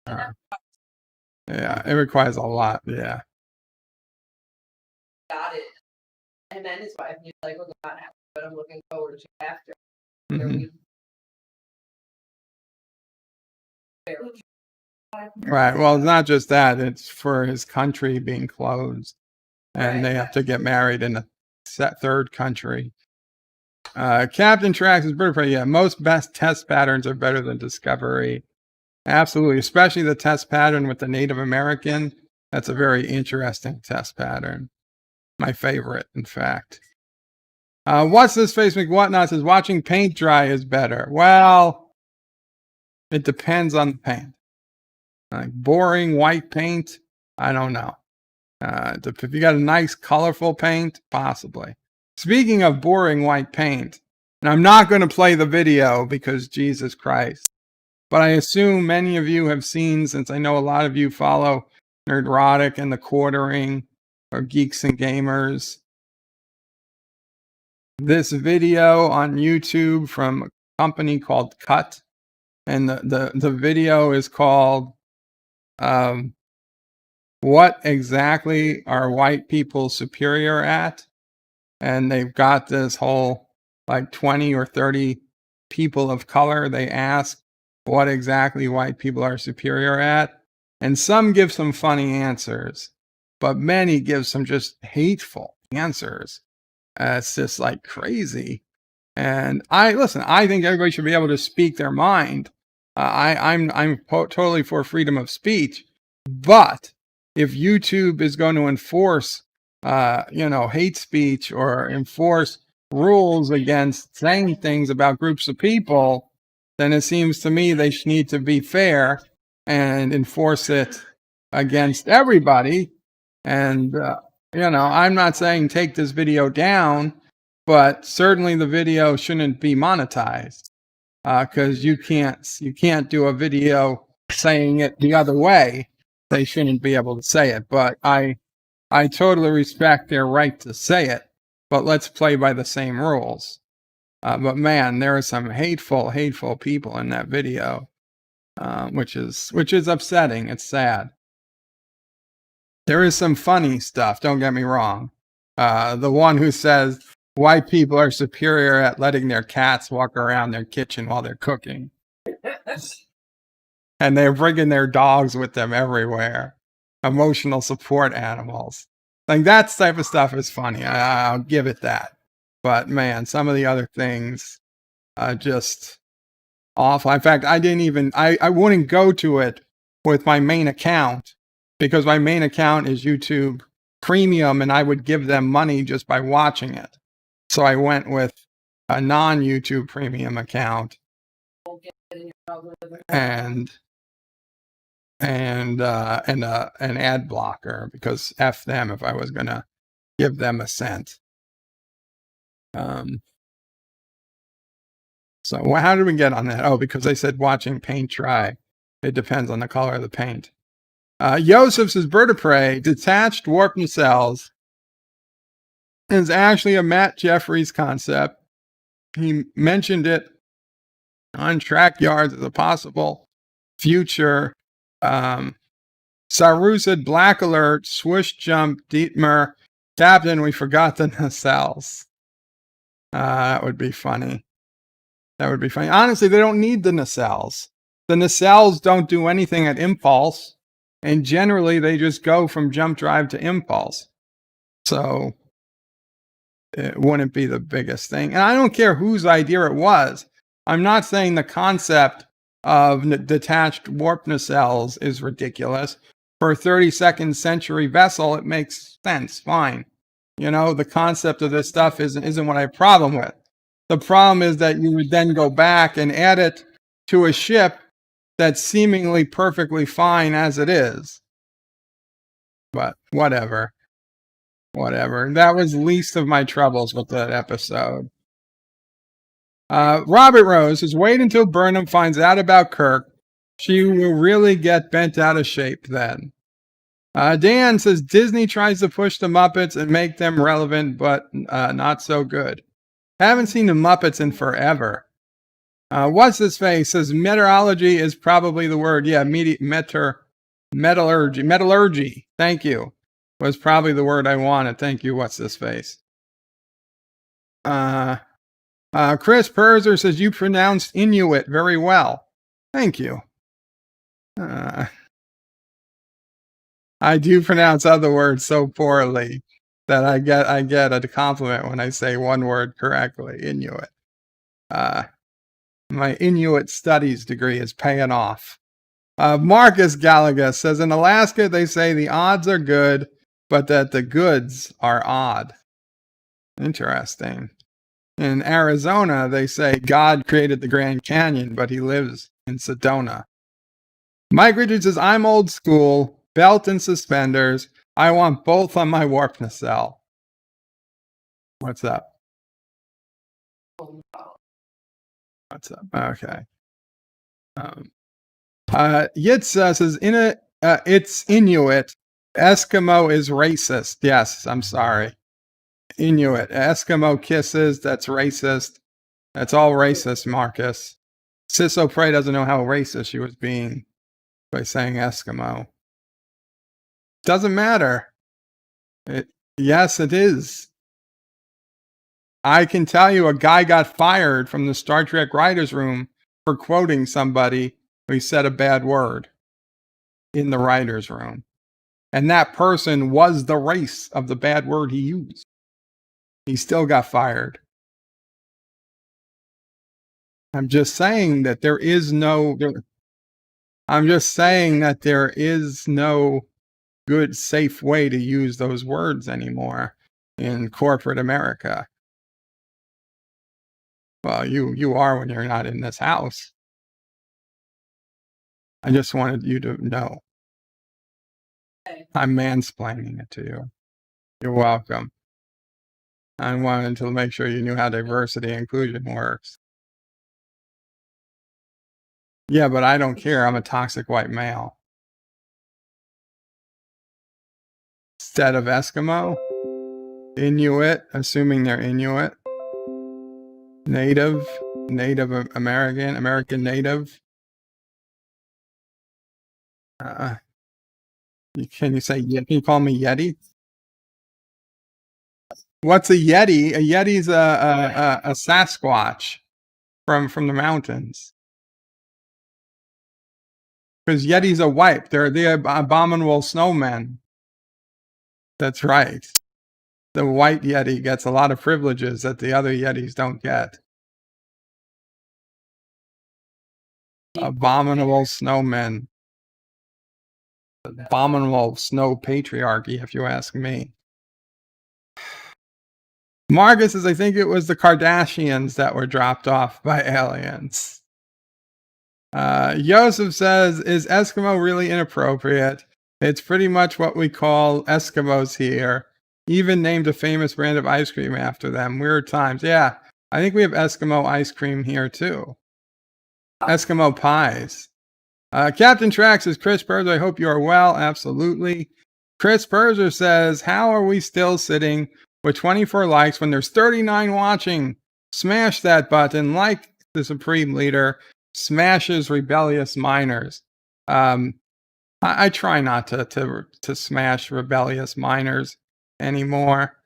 Yeah, it requires a lot. Yeah. Got it. And then his wife, he's like, "Well, not happy, but I'm looking forward to after." Mhm. Right. Well, it's not just that; it's for his country being closed, and they have to get married in a third country. Captain Tracks is pretty. Yeah, most best test patterns are better than Discovery. Absolutely, especially the test pattern with the Native American. That's a very interesting test pattern. My favorite, in fact. What's this face McWhatnot says watching paint dry is better. Well, it depends on the paint. Like boring white paint, I don't know. If you got a nice colorful paint, possibly. Speaking of boring white paint, and I'm not going to play the video because Jesus Christ, but I assume many of you have seen, since I know a lot of you follow Nerdrotic and The Quartering or Geeks and Gamers, this video on YouTube from a company called Cut, and the video is called "What Exactly Are White People Superior At?" And they've got this whole like 20 or 30 people of color. They ask what exactly white people are superior at, and some give some funny answers, but many give some just hateful answers. It's just like crazy. And I think everybody should be able to speak their mind. I'm totally for freedom of speech, but if YouTube is going to enforce, hate speech or enforce rules against saying things about groups of people, then it seems to me they need to be fair and enforce it against everybody. And I'm not saying take this video down, but certainly the video shouldn't be monetized, because you can't do a video saying it the other way. They shouldn't be able to say it, but I totally respect their right to say it, but let's play by the same rules. But man, there are some hateful people in that video, which is upsetting. It's sad. There is some funny stuff, don't get me wrong. The one who says white people are superior at letting their cats walk around their kitchen while they're cooking. And they're bringing their dogs with them everywhere. Emotional support animals. Like that type of stuff is funny. I'll give it that. But man, some of the other things are just awful. In fact, I wouldn't go to it with my main account, because my main account is YouTube Premium and I would give them money just by watching it. So I went with a non-YouTube Premium account and an ad blocker, because F them if I was going to give them a cent. So how did we get on that? Oh, because I said watching paint dry. It depends on the color of the paint. Joseph says, Bird of Prey, detached warp nacelles is actually a Matt Jeffries concept. He mentioned it on Track Yards as a possible future. Saru said, Black Alert, Swish Jump, Dietmar, Captain, we forgot the nacelles. That would be funny. Honestly, they don't need the nacelles. The nacelles don't do anything at impulse. And generally, they just go from jump drive to impulse. So it wouldn't be the biggest thing. And I don't care whose idea it was. I'm not saying the concept of detached warp nacelles is ridiculous. For a 32nd century vessel, it makes sense. Fine. The concept of this stuff isn't what I have a problem with. The problem is that you would then go back and add it to a ship that's seemingly perfectly fine as it is. But whatever. Whatever. That was least of my troubles with that episode. Robert Rose says, wait until Burnham finds out about Kirk. She will really get bent out of shape then. Dan says, Disney tries to push the Muppets and make them relevant, but not so good. Haven't seen the Muppets in forever. What's his face says, meteorology is probably the word. Yeah, metallurgy. Thank you. Was probably the word I wanted. Thank you. What's this face? Chris Perzer says, you pronounced Inuit very well. Thank you. I do pronounce other words so poorly that I get a compliment when I say one word correctly. Inuit. My Inuit studies degree is paying off. Marcus Gallagher says, in Alaska they say the odds are good, but that the goods are odd. Interesting. In Arizona, they say God created the Grand Canyon, but he lives in Sedona. Mike Richards says, I'm old school, belt and suspenders. I want both on my warp nacelle. What's up? What's up? Okay. Yitza says, it's Inuit. Eskimo is racist. Yes, I'm sorry. Inuit. Eskimo kisses, that's racist. That's all racist, Marcus. Sisso Prey doesn't know how racist she was being by saying Eskimo. Doesn't matter. Yes, it is. I can tell you a guy got fired from the Star Trek writer's room for quoting somebody who said a bad word in the writer's room. And that person was the race of the bad word he used. He still got fired. I'm just saying that there is no good, safe way to use those words anymore in corporate America. Well, you are when you're not in this house. I just wanted you to know. I'm mansplaining it to you. You're welcome. I wanted to make sure you knew how diversity and inclusion works. Yeah, but I don't care. I'm a toxic white male. Instead of Eskimo, Inuit, assuming they're Inuit. Native American Native. Can you call me Yeti? What's a Yeti? A Yeti's a Sasquatch from the mountains. Because Yetis are white. They're the abominable snowmen. That's right. The white Yeti gets a lot of privileges that the other Yetis don't get. Abominable snowmen. Abominable snow patriarchy, if you ask me. Marcus says, I think it was the Kardashians that were dropped off by aliens. Joseph says, is Eskimo really inappropriate? It's pretty much what we call Eskimos here. Even named a famous brand of ice cream after them. Weird times. Yeah, I think we have Eskimo ice cream here too. Eskimo pies. Captain Trax says, Chris Perzer, I hope you are well. Absolutely. Chris Perzer says, how are we still sitting with 24 likes when there's 39 watching? Smash that button like the Supreme Leader smashes rebellious minors. I try not to smash rebellious minors anymore.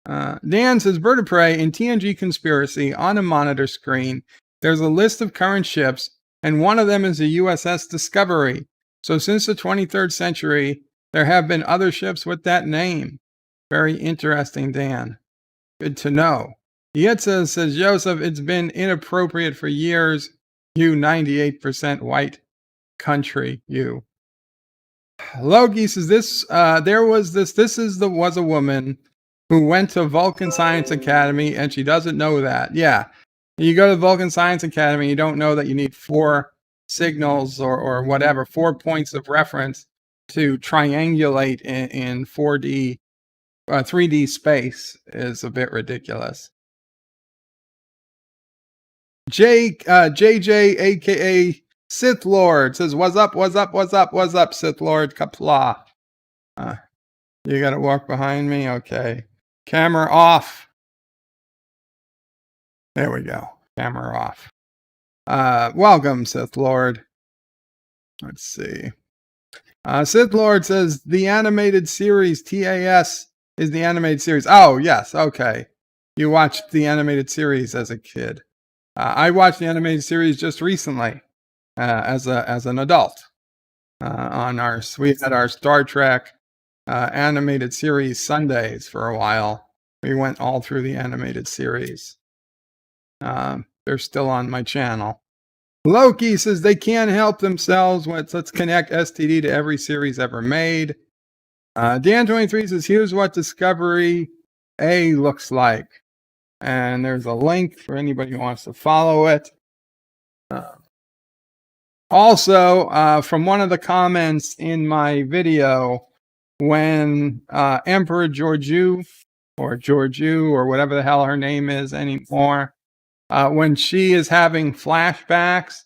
Dan says, Bird of Prey, in TNG Conspiracy, on a monitor screen, there's a list of current ships, and one of them is the USS Discovery. So since the 23rd century, there have been other ships with that name. Very interesting, Dan. Good to know. Yetza says, Joseph, it's been inappropriate for years. You 98% white country, you. Loki says, was a woman who went to Vulcan Science Academy and she doesn't know that. Yeah. You go to Vulcan Science Academy, you don't know that you need 4 signals or whatever, 4 points of reference to triangulate in 4D 3D space is a bit ridiculous. JJ, aka Sith Lord, says, "What's up? What's up? What's up? What's up, Sith Lord Qapla?" You gotta walk behind me, okay? Camera off. There we go. Camera off. Welcome, Sith Lord. Let's see. Sith Lord says the animated series TAS is the animated series. Oh, yes. Okay. You watched the animated series as a kid. I watched the animated series just recently as an adult. We had our Star Trek animated series Sundays for a while. We went all through the animated series. They're still on my channel. Loki says they can't help themselves. Let's connect STD to every series ever made. Dan23 says, here's what Discovery A looks like. And there's a link for anybody who wants to follow it. Also, from one of the comments in my video, when Emperor Georgiou, or whatever the hell her name is anymore, when she is having flashbacks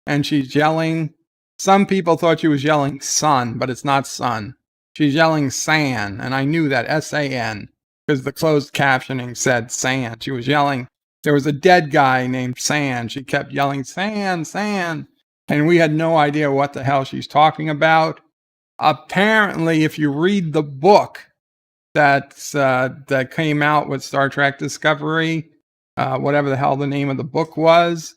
and she's yelling, some people thought she was yelling sun, but it's not sun. She's yelling san, and I knew that, S-A-N, because the closed captioning said san. She was yelling, there was a dead guy named San. She kept yelling, San, San, and we had no idea what the hell she's talking about. Apparently, if you read the book that came out with Star Trek Discovery, whatever the hell the name of the book was,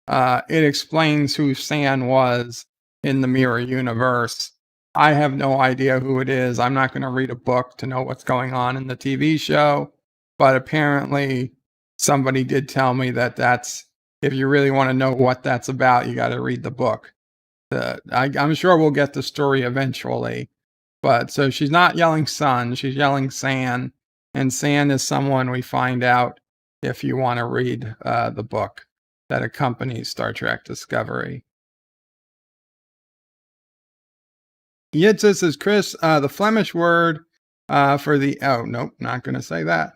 it explains who San was in the mirror universe. I have no idea who it is. I'm not going to read a book to know what's going on in the TV show, but apparently somebody did tell me that's, if you really want to know what that's about, you got to read the book. I'm sure we'll get the story eventually, but so she's not yelling sun, she's yelling San, and San is someone we find out if you want to read the book that accompanies Star Trek Discovery. Yitzhak says, Chris, the Flemish word for the, oh, nope, not going to say that.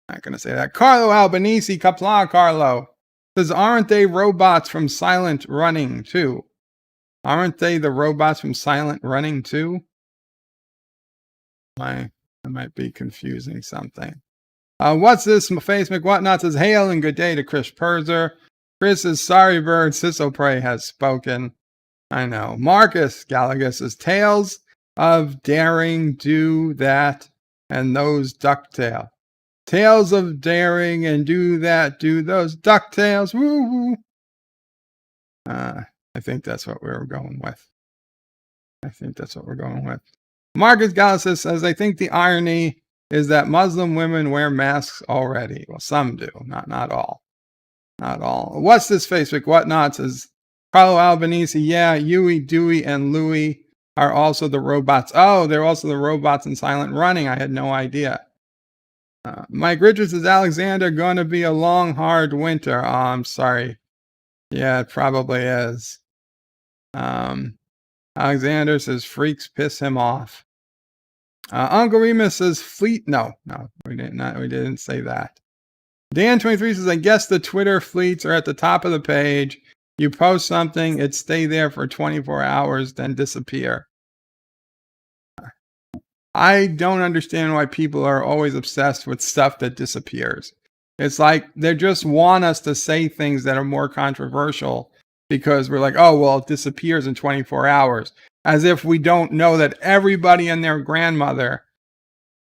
Not going to say that. Carlo Albanese, Qapla, Carlo, says, aren't they robots from Silent Running too? Aren't they the robots from Silent Running too? I might be confusing something. What's this? Face McWhatnot says, hail and good day to Chris Perzer. Chris is sorry bird, Sisopray has spoken. I know. Marcus Gallagher says, tales of daring do that and those ducktail. Tales of daring and do that, do those ducktails. Woo woo. I think that's what we were going with. Marcus Gallagher says, I think the irony is that Muslim women wear masks already. Well, some do, not all. Not all. What's this Facebook? Whatnot says, Carlo Albanese, yeah, Huey, Dewey, and Louie are also the robots. Oh, they're also the robots in Silent Running. I had no idea. Mike Richards says, Alexander, gonna be a long, hard winter. Oh, I'm sorry. Yeah, it probably is. Alexander says, freaks piss him off. Uncle Remus says, fleet. No, we didn't say that. Dan23 says, I guess the Twitter fleets are at the top of the page. You post something, it stay there for 24 hours, then disappear. I don't understand why people are always obsessed with stuff that disappears. It's like they just want us to say things that are more controversial because we're like, oh, well, it disappears in 24 hours. As if we don't know that everybody and their grandmother,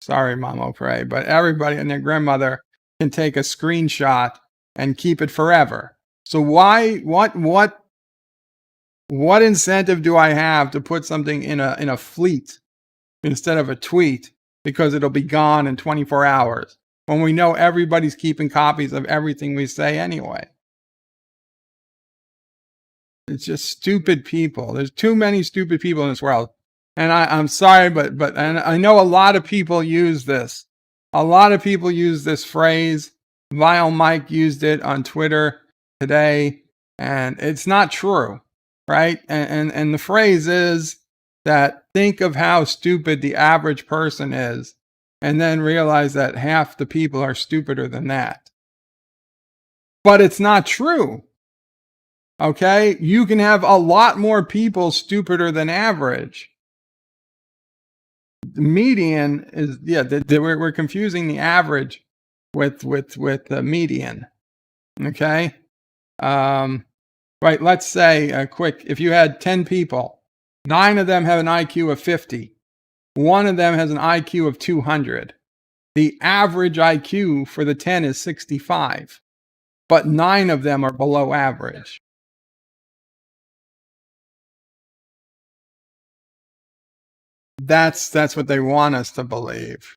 sorry, Mama Pray, but everybody and their grandmother can take a screenshot and keep it forever. So why, what incentive do I have to put something in a fleet instead of a tweet because it'll be gone in 24 hours when we know everybody's keeping copies of everything we say anyway? It's just stupid people. There's too many stupid people in this world. And I'm sorry, but and I know a lot of people use this. A lot of people use this phrase. Vile Mike used it on Twitter today, and it's not true, right? And the phrase is that think of how stupid the average person is, and then realize that half the people are stupider than that. But it's not true. Okay? You can have a lot more people stupider than average. The median is, we're confusing the average with the median. Okay? Right, let's say, if you had 10 people, 9 of them have an IQ of 50. 1 of them has an IQ of 200. The average IQ for the 10 is 65, but 9 of them are below average. That's what they want us to believe.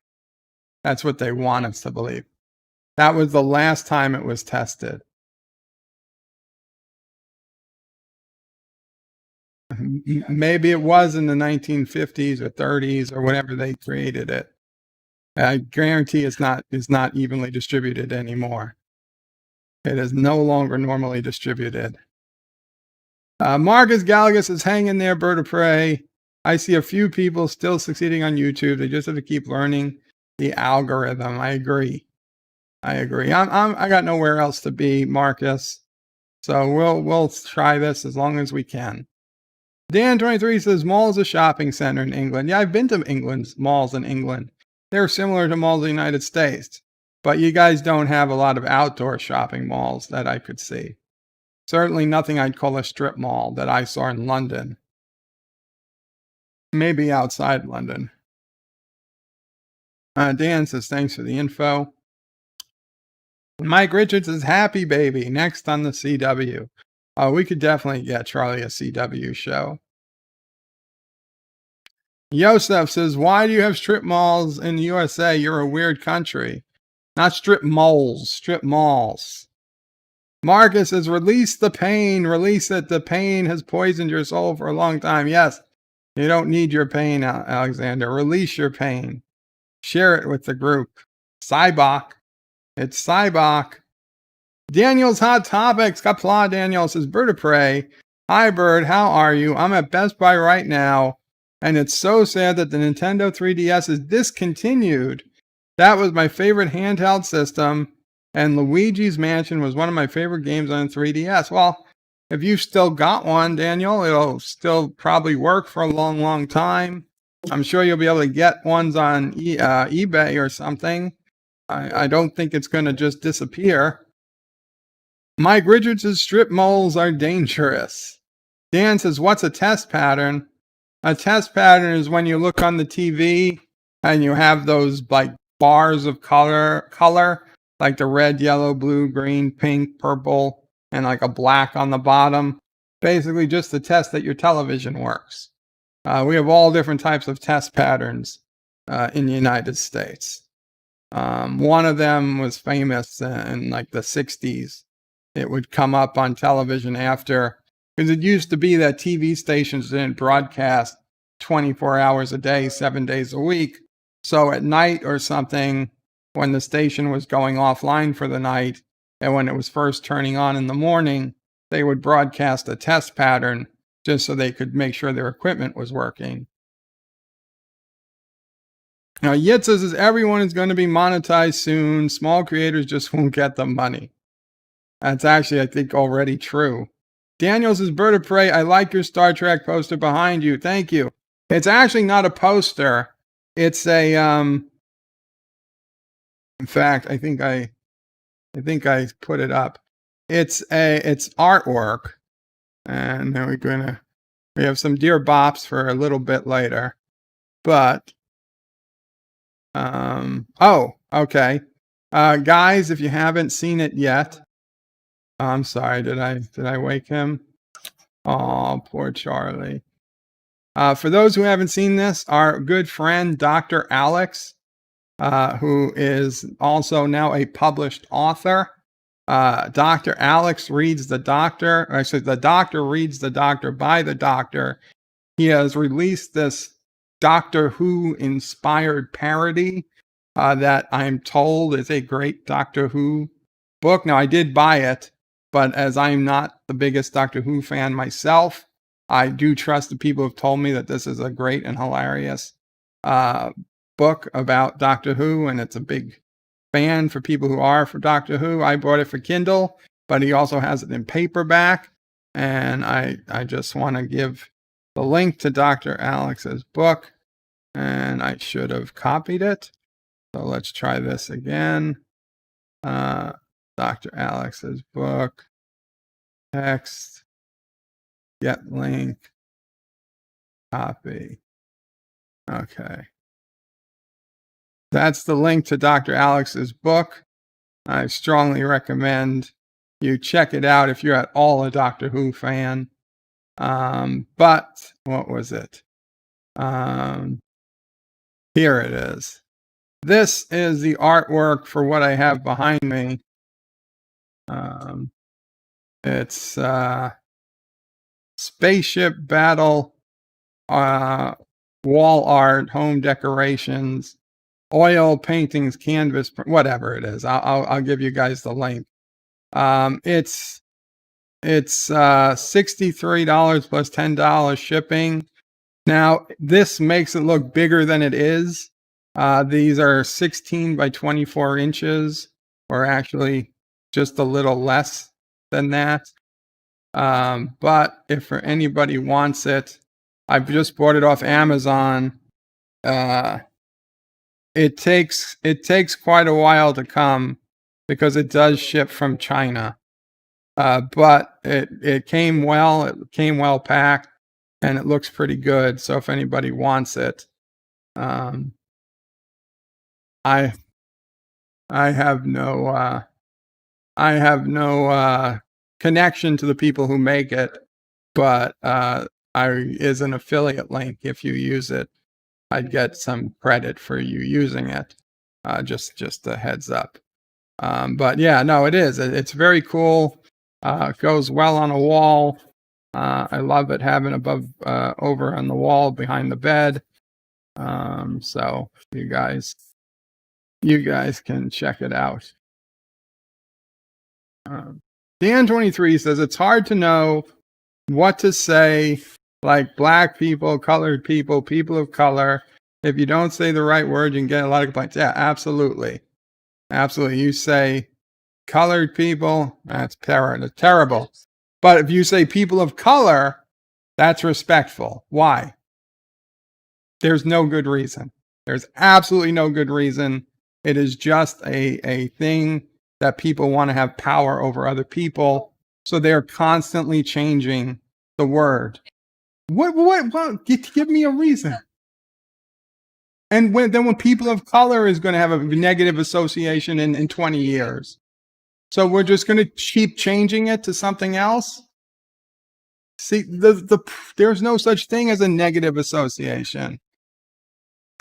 That's what they want us to believe. That was the last time it was tested. Maybe it was in the 1950s or 30s or whenever they created it. I guarantee it's not evenly distributed anymore. It is no longer normally distributed. Marcus Gallagher is hanging there, bird of prey. I see a few people still succeeding on YouTube. They just have to keep learning the algorithm. I agree. I got nowhere else to be, Marcus. So we'll try this as long as we can. Dan23 says mall is a shopping center in England. Yeah, I've been to England's malls in England. They're similar to malls in the United States, but you guys don't have a lot of outdoor shopping malls that I could see. Certainly nothing I'd call a strip mall that I saw in London. Maybe outside London. Dan says thanks for the info. Mike Richards is happy baby. Next on the CW. We could definitely get Charlie a CW show. Yosef says, why do you have strip malls in the USA? You're a weird country. Not strip malls, strip malls. Marcus says, release the pain. Release it. The pain has poisoned your soul for a long time. Yes, you don't need your pain, Alexander. Release your pain. Share it with the group. Cybok. It's Cybok. Daniel's Hot Topics. Qapla Daniel says, bird of prey. Hi, bird. How are you? I'm at Best Buy right now, and it's so sad that the Nintendo 3DS is discontinued. That was my favorite handheld system, and Luigi's Mansion was one of my favorite games on 3DS. Well, if you've still got one, Daniel, it'll still probably work for a long, long time. I'm sure you'll be able to get ones on eBay or something. I don't think it's going to just disappear. Mike Richards' strip malls are dangerous. Dan says, what's a test pattern? A test pattern is when you look on the TV and you have those like bars of color, like the red, yellow, blue, green, pink, purple, and like a black on the bottom. Basically just to test that your television works. We have all different types of test patterns in the United States. One of them was famous in like the 60s. It would come up on television after, because it used to be that TV stations didn't broadcast 24 hours a day, 7 days a week. So at night or something, when the station was going offline for the night, and when it was first turning on in the morning, they would broadcast a test pattern just so they could make sure their equipment was working. Now, Yitz says everyone is going to be monetized soon. Small creators just won't get the money. That's actually, I think, already true. Daniel says, bird of prey, I like your Star Trek poster behind you. Thank you. It's actually not a poster. It's a, in fact, I think I put it up. It's artwork. And then we have some Dear Bops for a little bit later. But, oh, okay. Guys, if you haven't seen it yet, I'm sorry, did I wake him? Oh, poor Charlie. For those who haven't seen this, our good friend, Dr. Alex, who is also now a published author. Dr. Alex reads the doctor, or actually the doctor reads the doctor by the doctor. He has released this Doctor Who inspired parody that I'm told is a great Doctor Who book. Now, I did buy it, but as I'm not the biggest Doctor Who fan myself, I do trust the people who have told me that this is a great and hilarious book about Doctor Who, and it's a big fan for people who are for Doctor Who. I bought it for Kindle, but he also has it in paperback. And I just want to give the link to Dr. Alex's book, and I should have copied it. So let's try this again. Dr. Alex's book, text, get link, copy. Okay. That's the link to Dr. Alex's book. I strongly recommend you check it out if you're at all a Doctor Who fan. But what was it? Here it is. This is the artwork for what I have behind me. It's spaceship battle, wall art, home decorations, oil paintings, canvas, whatever it is. I'll give you guys the link. It's $63 plus $10 shipping. Now, this makes it look bigger than it is. These are 16 by 24 inches, or actually just a little less than that. But if anybody wants it, I've just bought it off Amazon. It takes quite a while to come because it does ship from China. But it came well packed, and it looks pretty good. So if anybody wants it, I have no connection to the people who make it, but is an affiliate link. If you use it, I'd get some credit for you using it. Just a heads up. But yeah, no, it is. It's very cool. It goes well on a wall. I love it having over on the wall behind the bed. So you guys can check it out. Dan23 says it's hard to know what to say, like black people, colored people, people of color. If you don't say the right word, you can get a lot of complaints. Yeah, absolutely. Absolutely. You say colored people, that's terrible. But if you say people of color, that's respectful. Why? There's no good reason. There's absolutely no good reason. It is just a thing that people want to have power over other people. So they're constantly changing the word. What? Give me a reason. And when people of color is going to have a negative association in 20 years. So we're just going to keep changing it to something else? See, there's no such thing as a negative association.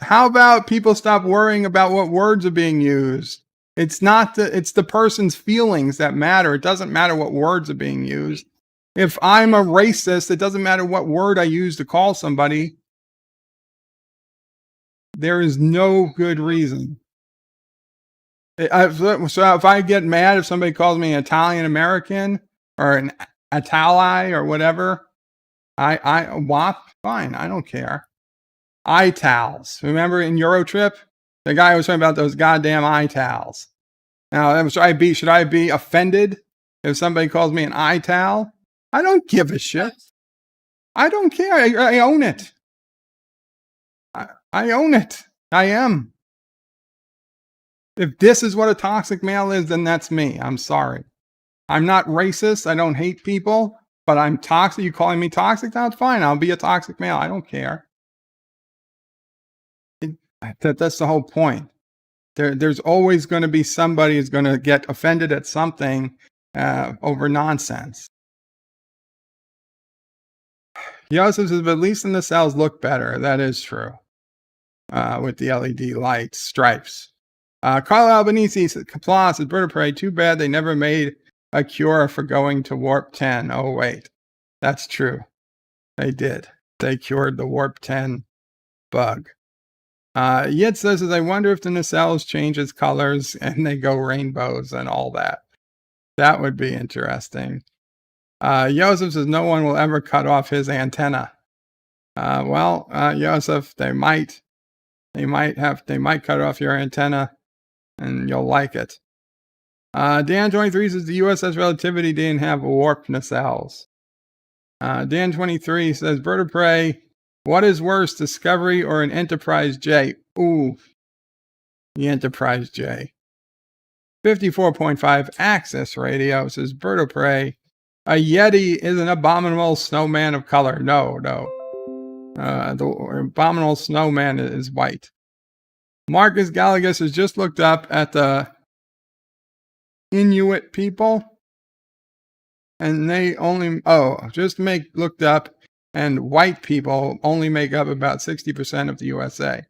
How about people stop worrying about what words are being used? It's the person's feelings that matter. It doesn't matter what words are being used. If I'm a racist, it doesn't matter what word I use to call somebody. There is no good reason. So if I get mad if somebody calls me an Italian American or an Itali or whatever, fine, I don't care. Eye towels. Remember in Eurotrip, the guy was talking about those goddamn eye towels. Now, should I be offended if somebody calls me an eye towel? I don't give a shit. I don't care. I own it. I own it. I am. If this is what a toxic male is, then that's me. I'm sorry. I'm not racist. I don't hate people, but I'm toxic. You calling me toxic? That's fine. I'll be a toxic male. I don't care. That's the whole point. There's always going to be somebody who's going to get offended at something over nonsense. Joseph says, but at least in the cells look better. That is true. With the LED lights, stripes. Carl Albanese says, Qapla says, Bird of Prey, too bad they never made a cure for going to warp 10. Oh, wait. That's true. They did. They cured the warp 10 bug. Yet says, I wonder if the nacelles change its colors and they go rainbows and all that. That would be interesting. Joseph says, no one will ever cut off his antenna. Joseph, they might. They might cut off your antenna and you'll like it. Dan23 says the USS Relativity didn't have warp nacelles. Dan23 says, Bird of Prey, what is worse, Discovery or an Enterprise J? Ooh, the Enterprise J. 54.5 Access Radio says, Bird of Prey, a Yeti is an abominable snowman of color. No. The abominable snowman is white. Marcus Gallagher has just looked up at the Inuit people, and they only looked up, and white people only make up about 60% of the USA.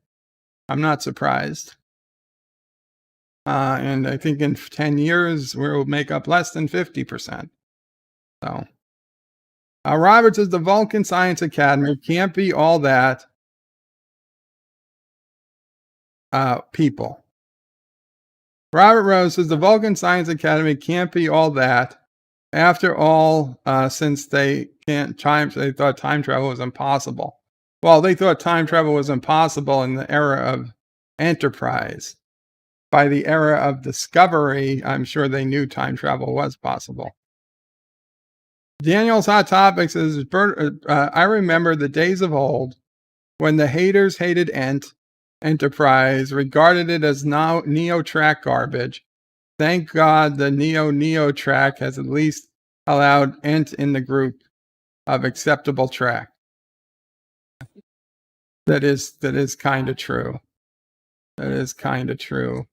I'm not surprised. And I think in 10 years we'll make up less than 50%. So, Robert says the Vulcan Science Academy can't be all that. People. Robert Rose says the Vulcan Science Academy can't be all that. After all, since they thought time travel was impossible. Well, they thought time travel was impossible in the era of Enterprise. By the era of Discovery, I'm sure they knew time travel was possible. Daniel's Hot Topic says, I remember the days of old when the haters hated Enterprise, regarded it as Neo track garbage. Thank God the Neo track has at least allowed Ent in the group of acceptable track. That is kind of true. That is kind of true.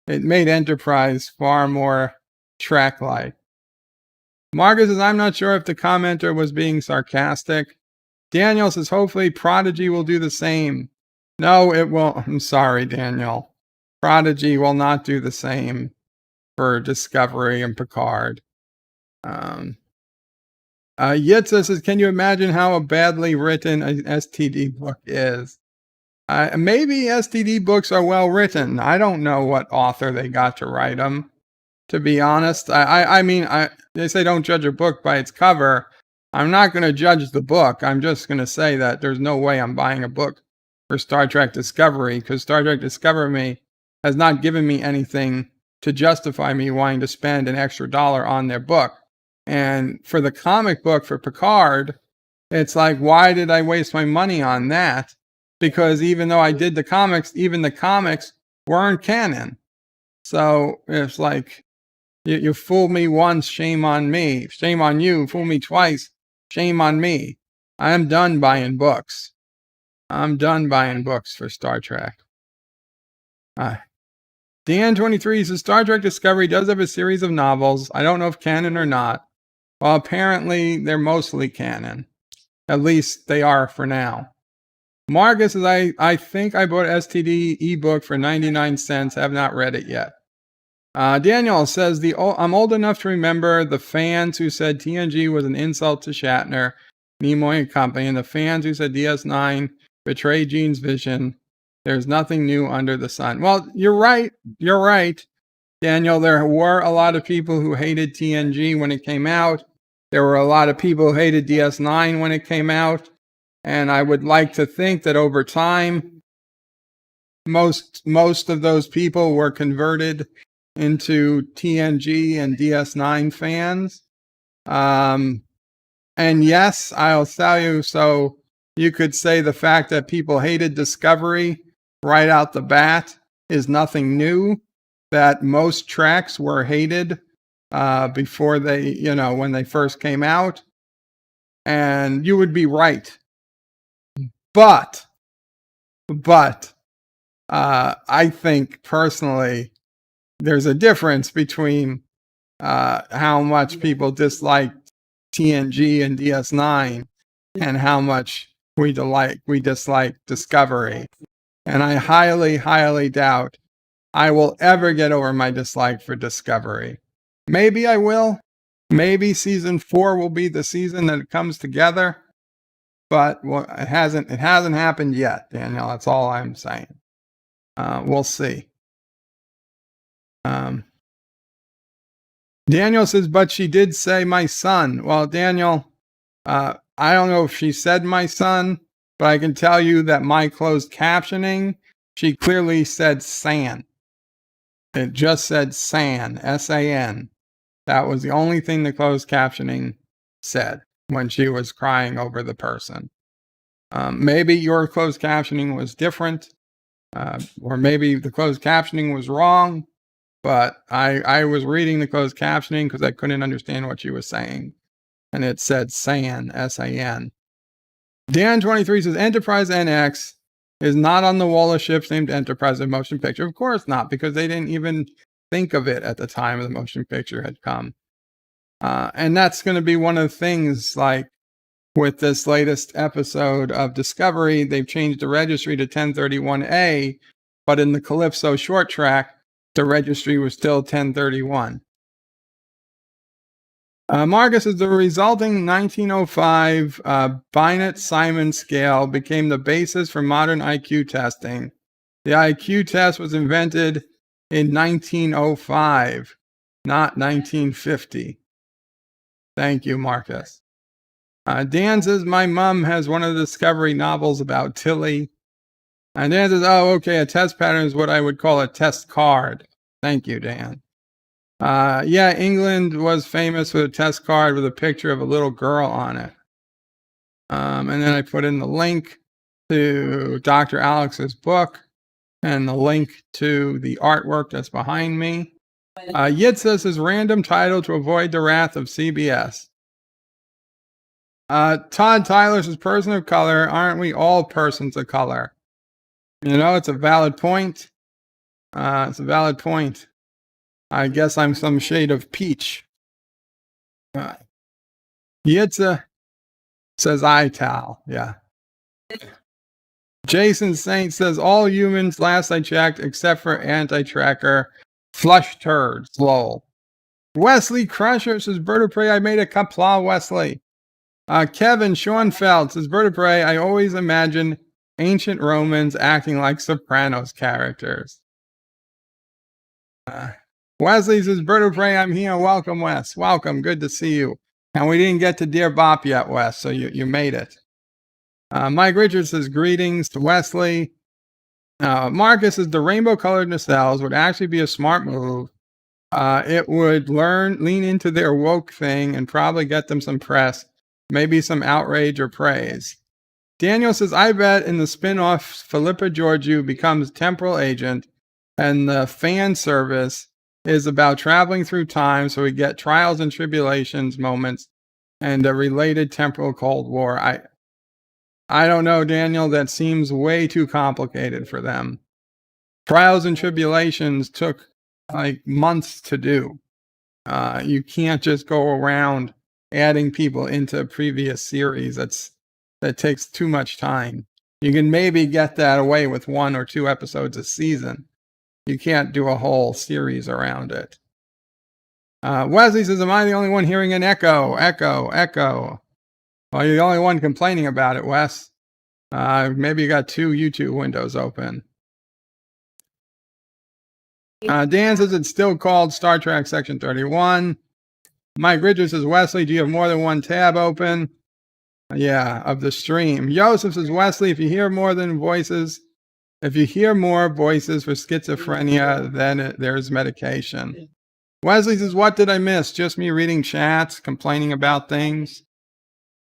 It made Enterprise far more track-like. Marcus says, I'm not sure if the commenter was being sarcastic. Daniel says, hopefully Prodigy will do the same. No, it won't. I'm sorry, Daniel. Prodigy will not do the same for Discovery and Picard. Yitza says, can you imagine how a badly written an STD book is? Maybe STD books are well written. I don't know what author they got to write them, to be honest. I mean, they say don't judge a book by its cover. I'm not going to judge the book. I'm just going to say that there's no way I'm buying a book for Star Trek Discovery, because Star Trek Discovery has not given me anything to justify me wanting to spend an extra $1 on their book. And for the comic book for Picard, it's like, why did I waste my money on that? Because even though I did the comics, even the comics weren't canon. So it's like, you fool me once, shame on me. Shame on you. Fool me twice, shame on me. I'm done buying books. I'm done buying books for Star Trek. Dan23 says Star Trek Discovery does have a series of novels. I don't know if canon or not. Well, apparently they're mostly canon. At least they are for now. Marcus says, I think I bought STD ebook for 99 cents. Have not read it yet. Daniel says, I'm old enough to remember the fans who said TNG was an insult to Shatner, Nimoy and company, and the fans who said DS9 betrayed Gene's vision. There's nothing new under the sun. Well, you're right. You're right, Daniel. There were a lot of people who hated TNG when it came out. There were a lot of people who hated DS9 when it came out. And I would like to think that over time, most of those people were converted into TNG and DS9 fans. And yes, I'll tell you, so you could say the fact that people hated Discovery right out the bat is nothing new, that most tracks were hated before they, when they first came out. And you would be right. But I think personally, there's a difference between how much people dislike TNG and DS9 and how much we dislike Discovery. And I highly, highly doubt I will ever get over my dislike for Discovery. Maybe I will. Maybe season 4 will be the season that it comes together. But it hasn't happened yet, Daniel. That's all I'm saying. We'll see. Daniel says, but she did say my son. Well, Daniel, I don't know if she said my son, but I can tell you that my closed captioning she clearly said san. It just said san, S-A-N. That was the only thing the closed captioning said when she was crying over the person. Maybe your closed captioning was different, or maybe the closed captioning was wrong, but I was reading the closed captioning because I couldn't understand what she was saying. And it said SAN, S-A-N. Dan23 says Enterprise NX is not on the wall of ships named Enterprise in motion picture. Of course not, because they didn't even think of it at the time the motion picture had come. And that's going to be one of the things, like with this latest episode of Discovery, they've changed the registry to 1031A, but in the Calypso short track, the registry was still 1031. Marcus says the resulting 1905 Binet-Simon scale became the basis for modern IQ testing. The IQ test was invented in 1905, not 1950. Thank you, Marcus. Dan says, my mom has one of the Discovery novels about Tilly. And Dan says, oh, okay, a test pattern is what I would call a test card. Thank you, Dan. Yeah, England was famous for a test card with a picture of a little girl on it. And then I put in the link to Dr. Alex's book and the link to the artwork that's behind me. Yid says his random title to avoid the wrath of CBS. Todd Tyler says, person of color, aren't we all persons of color? You know, it's a valid point. It's a valid point. I guess I'm some shade of peach. Yitza says Ital. Yeah. Jason Saint says all humans, last I checked, except for anti-tracker, flush turds. Lol. Wesley Crusher says bird of prey. I made a Qapla, Wesley. Kevin Schoenfeld says bird of prey. I always imagine ancient Romans acting like Sopranos characters. Wesley says, bird of prey, I'm here. Welcome, Wes. Welcome. Good to see you. And we didn't get to Dear Bop yet, Wes, so you made it. Mike Richards says, greetings to Wesley. Marcus says, the rainbow-colored nacelles would actually be a smart move. It would lean into their woke thing and probably get them some press, maybe some outrage or praise. Daniel says, I bet in the spin-off, Philippa Georgiou becomes temporal agent, and the fan service is about traveling through time, so we get trials and tribulations moments and a related temporal Cold War. I don't know, Daniel. That seems way too complicated for them. Trials and tribulations took like months to do. You can't just go around adding people into a previous series. That takes too much time. You can maybe get that away with 1 or 2 episodes a season. You can't do a whole series around it. Wesley says, am I the only one hearing an echo? Echo, echo. Well, you're the only one complaining about it, Wes. Maybe you got 2 YouTube windows open. Dan says it's still called Star Trek Section 31. Mike Richards says, Wesley, do you have more than 1 tab open? Yeah, of the stream. Joseph says, Wesley, if you hear more voices for schizophrenia, then there's medication. Wesley says, what did I miss? Just me reading chats, complaining about things.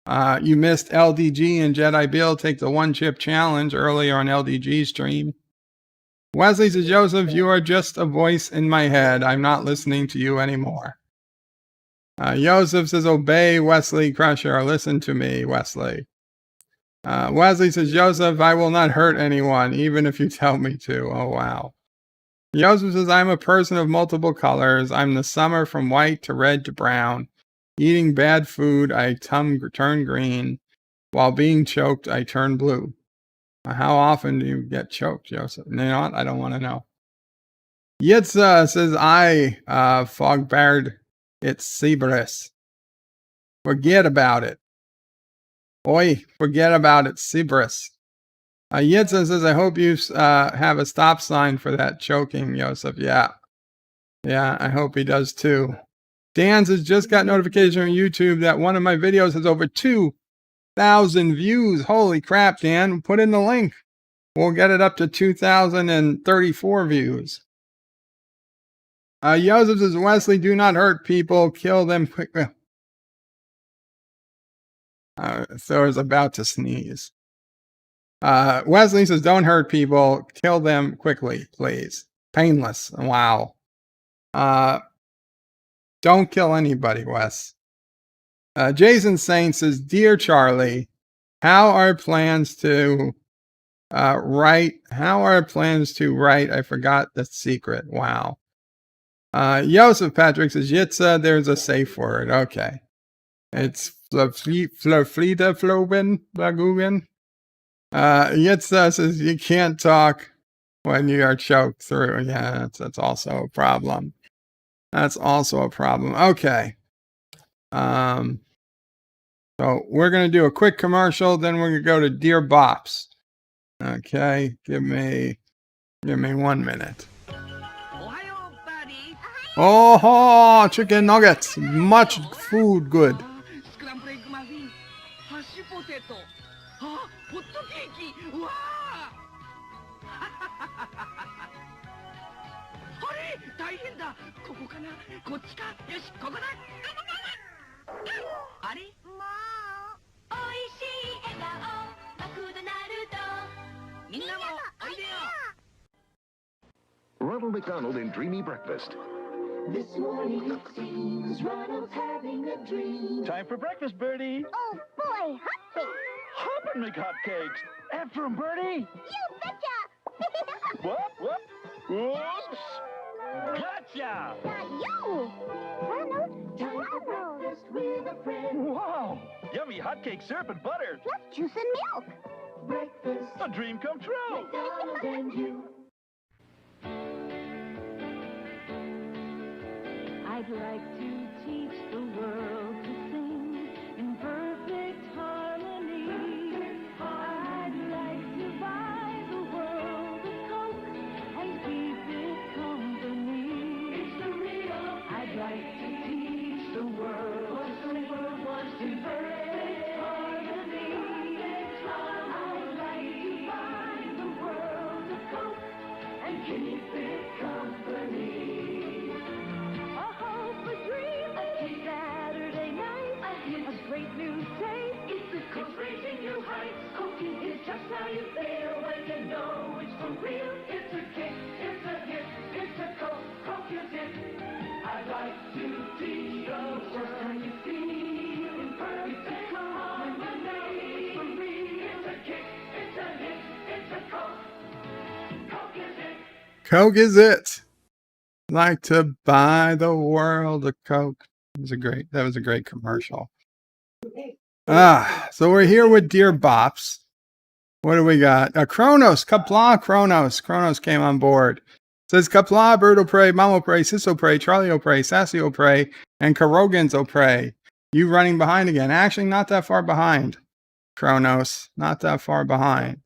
You missed LDG and JediBill take the 1-chip challenge earlier on LDG stream. Wesley says, Joseph, you are just a voice in my head. I'm not listening to you anymore. Joseph says, obey Wesley Crusher, or listen to me, Wesley. Wesley says, Joseph, I will not hurt anyone, even if you tell me to. Oh, wow. Joseph says, I'm a person of multiple colors. I'm the summer from white to red to brown. Eating bad food, I turn green. While being choked, I turn blue. How often do you get choked, Joseph? You know what? I don't want to know. Yitza says, Fogbard, it's Cebris. Forget about it. Oi, forget about it, Cebris. Yitza says, I hope you have a stop sign for that choking, Joseph. Yeah, I hope he does too. Dan says, just got notification on YouTube that one of my videos has over 2,000 views. Holy crap, Dan. Put in the link. We'll get it up to 2,034 views. Joseph says, Wesley, do not hurt people. Kill them quickly. Thor is about to sneeze. Wesley says, don't hurt people. Kill them quickly, please. Painless. Wow. Don't kill anybody, Wes. Jason Saint says, Dear Charlie, how are plans to write? I forgot the secret. Wow. Joseph Patrick says, Yitza, there's a safe word. Okay. It's Florflita Flobin Blagugan. Yitza says, you can't talk when you are choked through. Yeah, that's also a problem. That's also a problem. Okay. So we're going to do a quick commercial, then we're going to go to Dear Bops. Okay, give me 1 minute. Oh, chicken nuggets. Much food good. Ronald McDonald in Dreamy Breakfast. This morning it seems Ronald's having a dream. Time for breakfast, Birdie. Oh boy, hotcakes! Hoppin' McHotcakes. After 'em, Birdie. You betcha! Whoop. Whoops. Gotcha. Not you. Ronald, time for breakfast with a friend. Wow. Yummy hotcake syrup and butter. Plus juice and milk. Breakfast. A dream come true. McDonald's and you. I'd like to teach the world to sing in perfect harmony. I'd like to buy the world a Coke and keep it company. It's the real. I'd like to teach the world what the world wants in perfect harmony. I'd like to buy the world a Coke and keep it company. Saturday night, a great new taste. It's a Coke raising new heights. Coke is just how you feel when you know it's for real. It's a kick, it's a hit, it's a Coke. Coke is it. I'd like to teach the world just how you feel in perfect harmony. It's for real. It's a kick, it's a hit, it's a Coke. Coke is it. Coke is it. Like to buy the world a Coke. That was a great commercial. So we're here with Dear Bops. What do we got? Kronos, Qapla, Kronos. Kronos came on board. Says Qapla, Birdo Pray, Mamo Pray, Sisso Pray, Charlie Pray, Sassy Pray, and Carogans Pray. You running behind again. Actually, not that far behind. Kronos, not that far behind.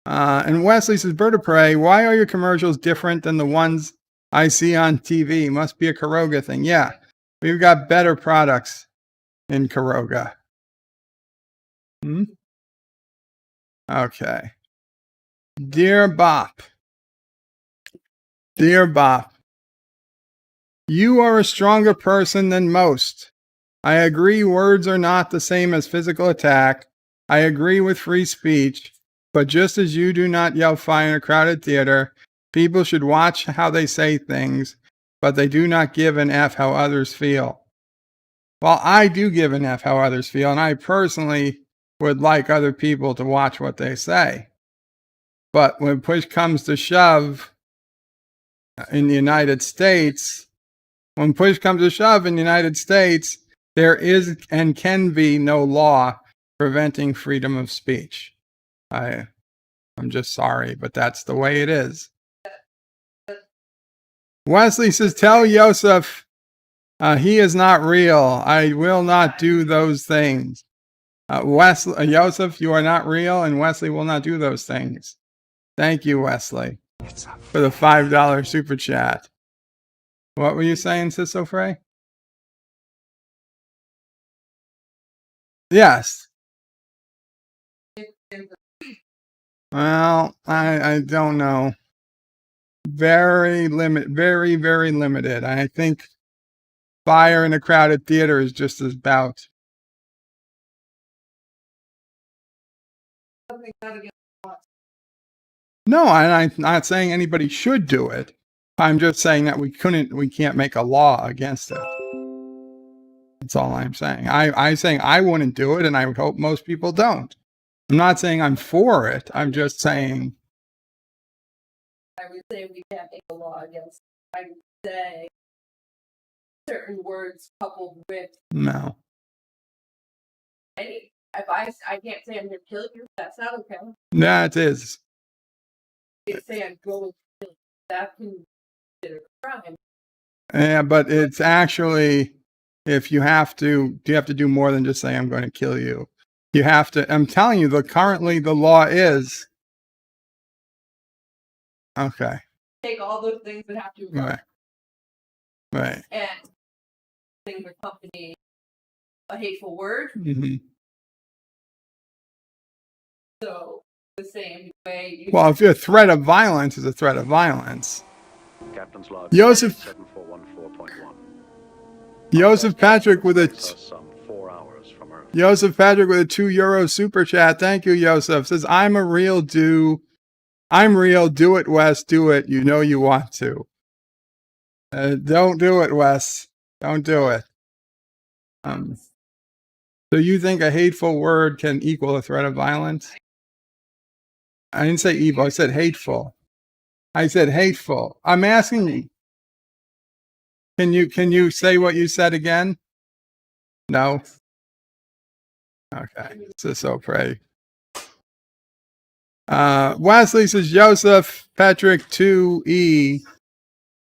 And Wesley says, Birdo Pray, why are your commercials different than the ones I see on TV? Must be a Caroga thing. Yeah. We've got better products in Caroga. Okay. Dear Bop. Dear Bop. You are a stronger person than most. I agree words are not the same as physical attack. I agree with free speech. But just as you do not yell fire in a crowded theater, people should watch how they say things, but they do not give an F how others feel. Well, I do give an F how others feel, and I personally would like other people to watch what they say. But when push comes to shove in the United States, there is and can be no law preventing freedom of speech. I'm just sorry, but that's the way it is. Wesley says, tell Joseph he is not real. I will not do those things. Joseph, you are not real, and Wesley will not do those things. Thank you, Wesley, for the $5 super chat. What were you saying, Sisso Frey? Yes. Well, I don't know. Very very limited. I think fire in a crowded theater is just about. No, I'm not saying anybody should do it. I'm just saying that we can't make a law against it. That's all I'm saying. I'm saying I wouldn't do it, and I would hope most people don't. I'm not saying I'm for it. I'm just saying. I would say we can't make a law against. I would say certain words coupled with No. any. If I can't say I'm going to kill you, that's not okay. Yeah, it is. You can't say I'm going to kill you. That can be a crime. Yeah, but it's actually, if you have to do more than just say I'm going to kill you. You have to. I'm telling you, currently the law is. Okay. Take all those things that have to Right. Right. and things accompany a hateful word. Mm-hmm. So the same way. You Well, if your threat of violence is a threat of violence. Captain's log Joseph 7414.1. Joseph Patrick with a Some 4 hours from Earth. Joseph Patrick with a €2 super chat. Thank you, Joseph. Says I'm real. Do it, Wes. Do it. You know you want to. Don't do it, Wes. Don't do it. So you think a hateful word can equal a threat of violence? I didn't say evil. I said hateful. I said hateful. I'm asking you. Can you say what you said again? No. Okay. So pray. Wesley says Joseph Patrick 2E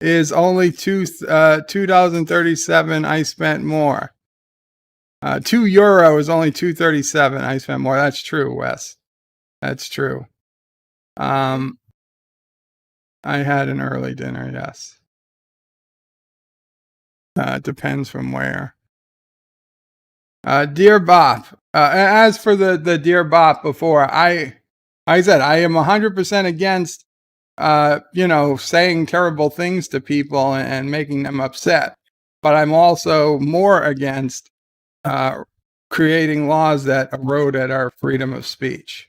is only $2.37. I spent more. €2 is only $2.37. I spent more. That's true, Wes. That's true. I had an early dinner. Yes. Depends from where. Dear Bop. As for the Dear Bop before, I said I am 100% against saying terrible things to people and making them upset. But I'm also more against creating laws that erode at our freedom of speech.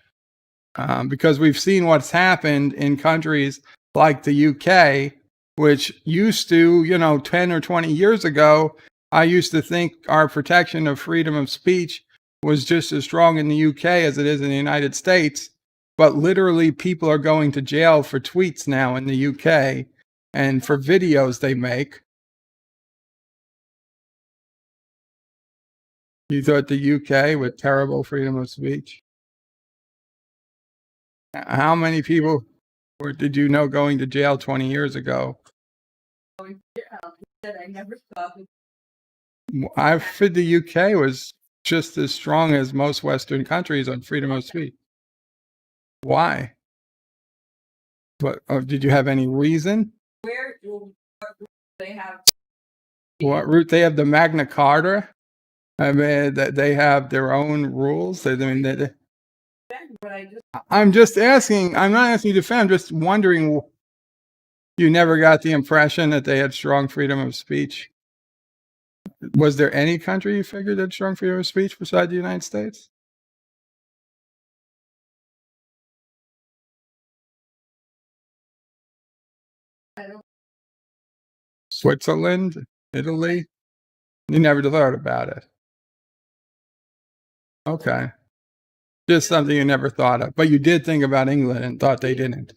Because we've seen what's happened in countries like the UK, which used to, 10 or 20 years ago, I used to think our protection of freedom of speech was just as strong in the UK as it is in the United States. But literally, people are going to jail for tweets now in the UK and for videos they make. You thought the UK with terrible freedom of speech? How many people did you know going to jail 20 years ago? I never thought. I think the UK was just as strong as most Western countries on freedom of speech. Why? But did you have any reason? Where do they have? What route? They have the Magna Carta. I mean, that they have their own rules. I'm just asking. I'm not asking you to defend. I'm just wondering. You never got the impression that they had strong freedom of speech? Was there any country you figured had strong freedom of speech besides the United States? Switzerland? Italy? You never thought about it. Okay. Just something you never thought of. But you did think about England and thought they didn't.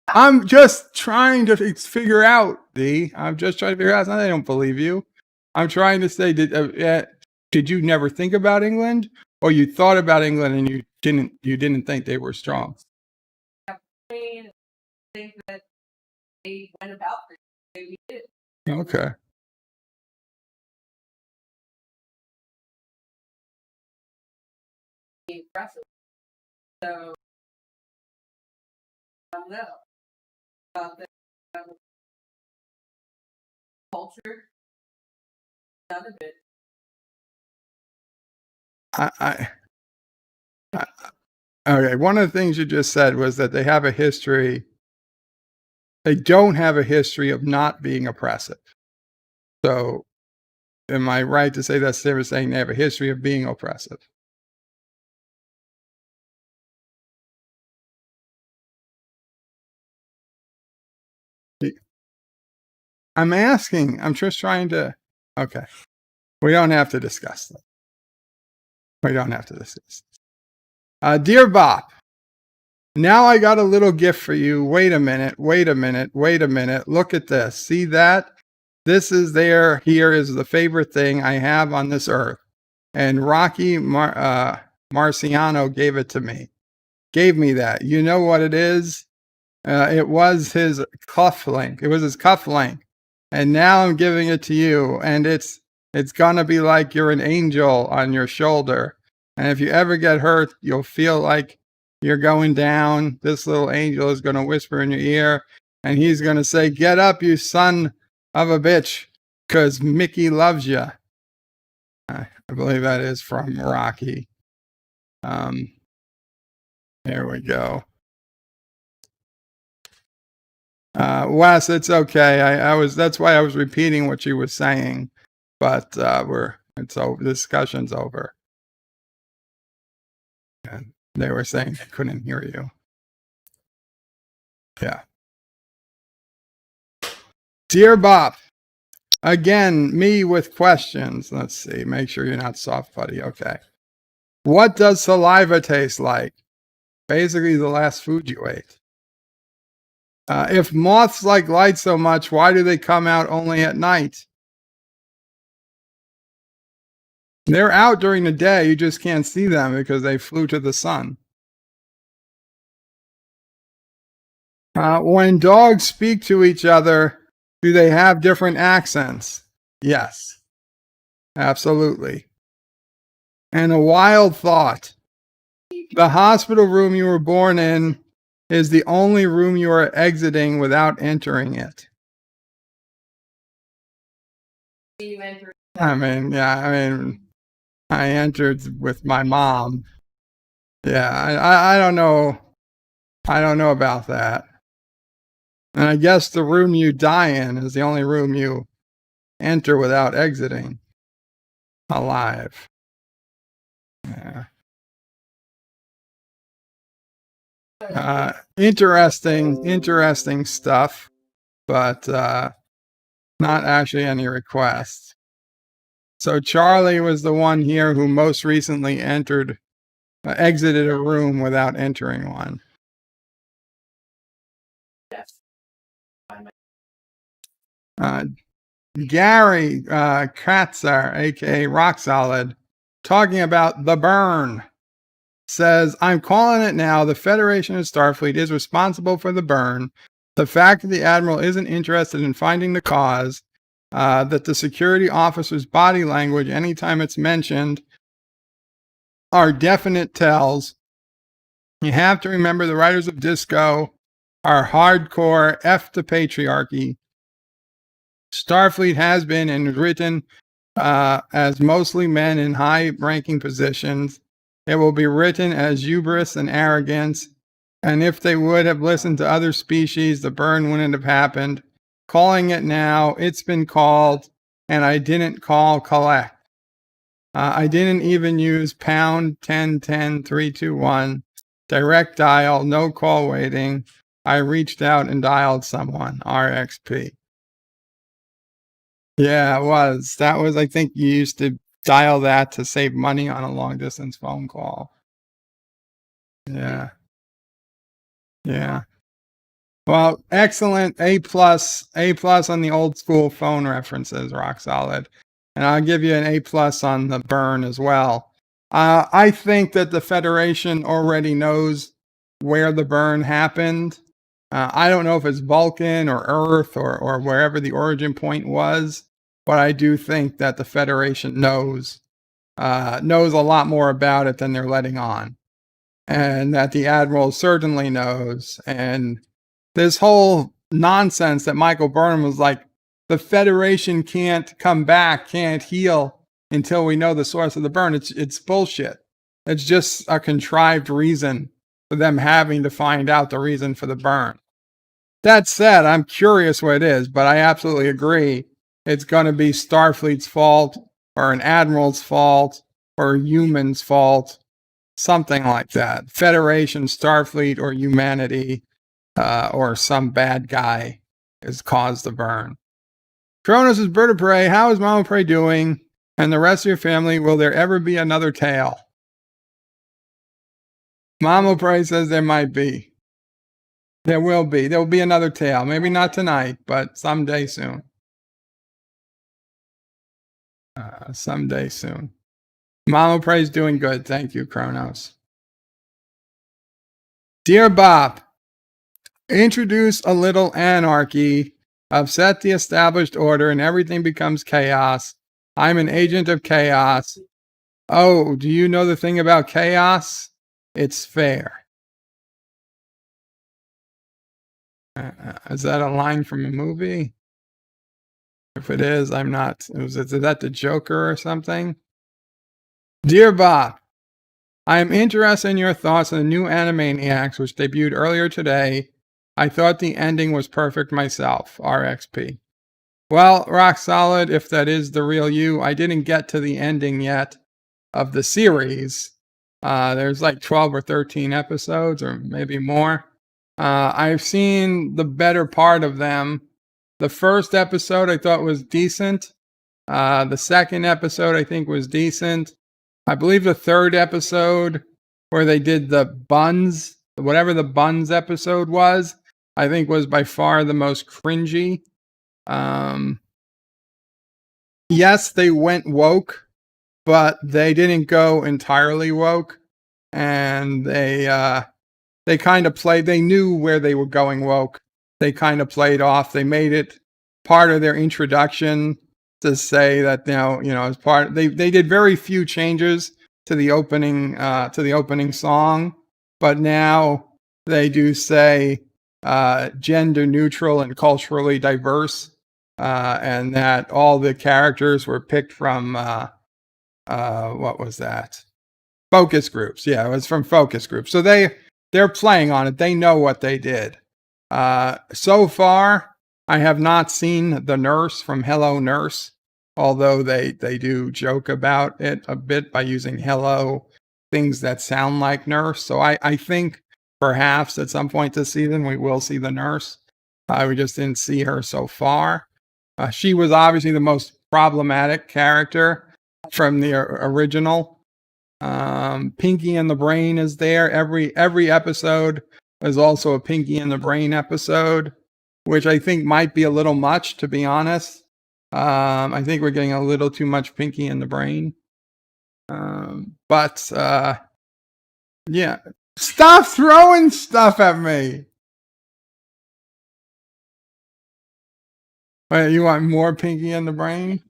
I'm just trying to figure out, D. I'm just trying to figure out. It's not that I don't believe you. I'm trying to say, did you never think about England? Or you thought about England and you didn't think they were strong? I think that they went about it the way we did. Okay. Aggressive. So I don't know about the culture. None of it. Okay, one of the things you just said was that they have a history. They don't have a history of not being oppressive. So, am I right to say that's they were saying they have a history of being oppressive? I'm asking. I'm just trying to. Okay, we don't have to discuss that. We don't have to discuss. Dear Bop, now I got a little gift for you. Wait a minute. Wait a minute. Wait a minute. Look at this. See that? This is there. Here is the favorite thing I have on this earth. And Rocky Marciano gave it to me. Gave me that. You know what it is? It was his cufflink. It was his cufflink. And now I'm giving it to you. And it's gonna be like you're an angel on your shoulder. And if you ever get hurt, you'll feel like you're going down. This little angel is gonna whisper in your ear, and he's gonna say, "Get up, you son of a bitch, 'cause Mickey loves you." I believe that is from Rocky. Here we go. Wes, it's okay. That's why I was repeating what you were saying, but it's over. The discussion's over. And they were saying they couldn't hear you. Yeah. Dear Bop, again, me with questions. Let's see. Make sure you're not soft, buddy. Okay. What does saliva taste like? Basically, the last food you ate. If moths like light so much, why do they come out only at night? They're out during the day. You just can't see them because they flew to the sun. When dogs speak to each other, do they have different accents? Yes, absolutely. And a wild thought. The hospital room you were born in is the only room you are exiting without entering it. I mean, I entered with my mom. Yeah, I don't know. I don't know about that. And I guess the room you die in is the only room you enter without exiting alive. Yeah. Interesting stuff, but not actually any requests. So Charlie was the one here who most recently exited a room without entering one. Gary Kratzer, aka Rock Solid, talking about the burn, says, "I'm calling it now. The Federation of Starfleet is responsible for the burn. The fact that the Admiral isn't interested in finding the cause, that the security officer's body language anytime it's mentioned are definite tells. You have to remember the writers of Disco are hardcore F the patriarchy. Starfleet has been and written as mostly men in high-ranking positions. It will be written as hubris and arrogance. And if they would have listened to other species, the burn wouldn't have happened. Calling it now, it's been called, and I didn't call collect. I didn't even use pound 1010-321. Direct dial, no call waiting. I reached out and dialed someone, RXP. Yeah, it was. That was, I think you used to dial that to save money on a long distance phone call. Yeah. Yeah. Well, excellent. A plus on the old school phone references, Rock Solid. And I'll give you an A plus on the burn as well. I think that the Federation already knows where the burn happened. I don't know if it's Vulcan or Earth or wherever the origin point was, but I do think that the Federation knows a lot more about it than they're letting on. And that the Admiral certainly knows. And this whole nonsense that Michael Burnham was like, the Federation can't come back, can't heal until we know the source of the burn. It's bullshit. It's just a contrived reason for them having to find out the reason for the burn. That said, I'm curious what it is, but I absolutely agree. It's going to be Starfleet's fault, or an admiral's fault, or a human's fault, something like that. Federation, Starfleet, or humanity, or some bad guy has caused the burn. Kronos is Bird of Prey. How is Mama Prey doing? And the rest of your family, will there ever be another tale? Mama Prey says there might be. There will be. There will be another tale. Maybe not tonight, but someday soon. Someday soon. Mama Prey's doing good. Thank you, Kronos. Dear Bop, introduce a little anarchy, upset the established order, and everything becomes chaos. I'm an agent of chaos. Oh, do you know the thing about chaos? It's fair. Is that a line from a movie? If it is, I'm not. Is that the Joker or something? Dear Bob, I am interested in your thoughts on the new Animaniacs, which debuted earlier today. I thought the ending was perfect myself. RXP. Well, rock solid, if that is the real you. I didn't get to the ending yet of the series. There's like 12 or 13 episodes, or maybe more. I've seen the better part of them. The first episode I thought was decent. The second episode I think was decent. I believe the third episode, where they did the buns, whatever the buns episode was, I think was by far the most cringy. Yes, they went woke, but they didn't go entirely woke. And they kind of played, they knew where they were going woke. They kind of played off. They made it part of their introduction to say that, as part, they did very few changes to the opening song, but now they do say gender neutral and culturally diverse, and that all the characters were picked from what was that? Focus groups. Yeah, it was from focus groups. So they're playing on it. They know what they did. So far, I have not seen the nurse from Hello Nurse, although they do joke about it a bit by using hello, things that sound like nurse. So I think perhaps at some point this season we will see the nurse. We just didn't see her so far. She was obviously the most problematic character from the original. Pinky and the Brain is there. Every episode is also a Pinky and the Brain episode, which I think might be a little much, to be honest. I think we're getting a little too much Pinky and the Brain. But yeah. Stop throwing stuff at me. Wait, you want more Pinky and the Brain?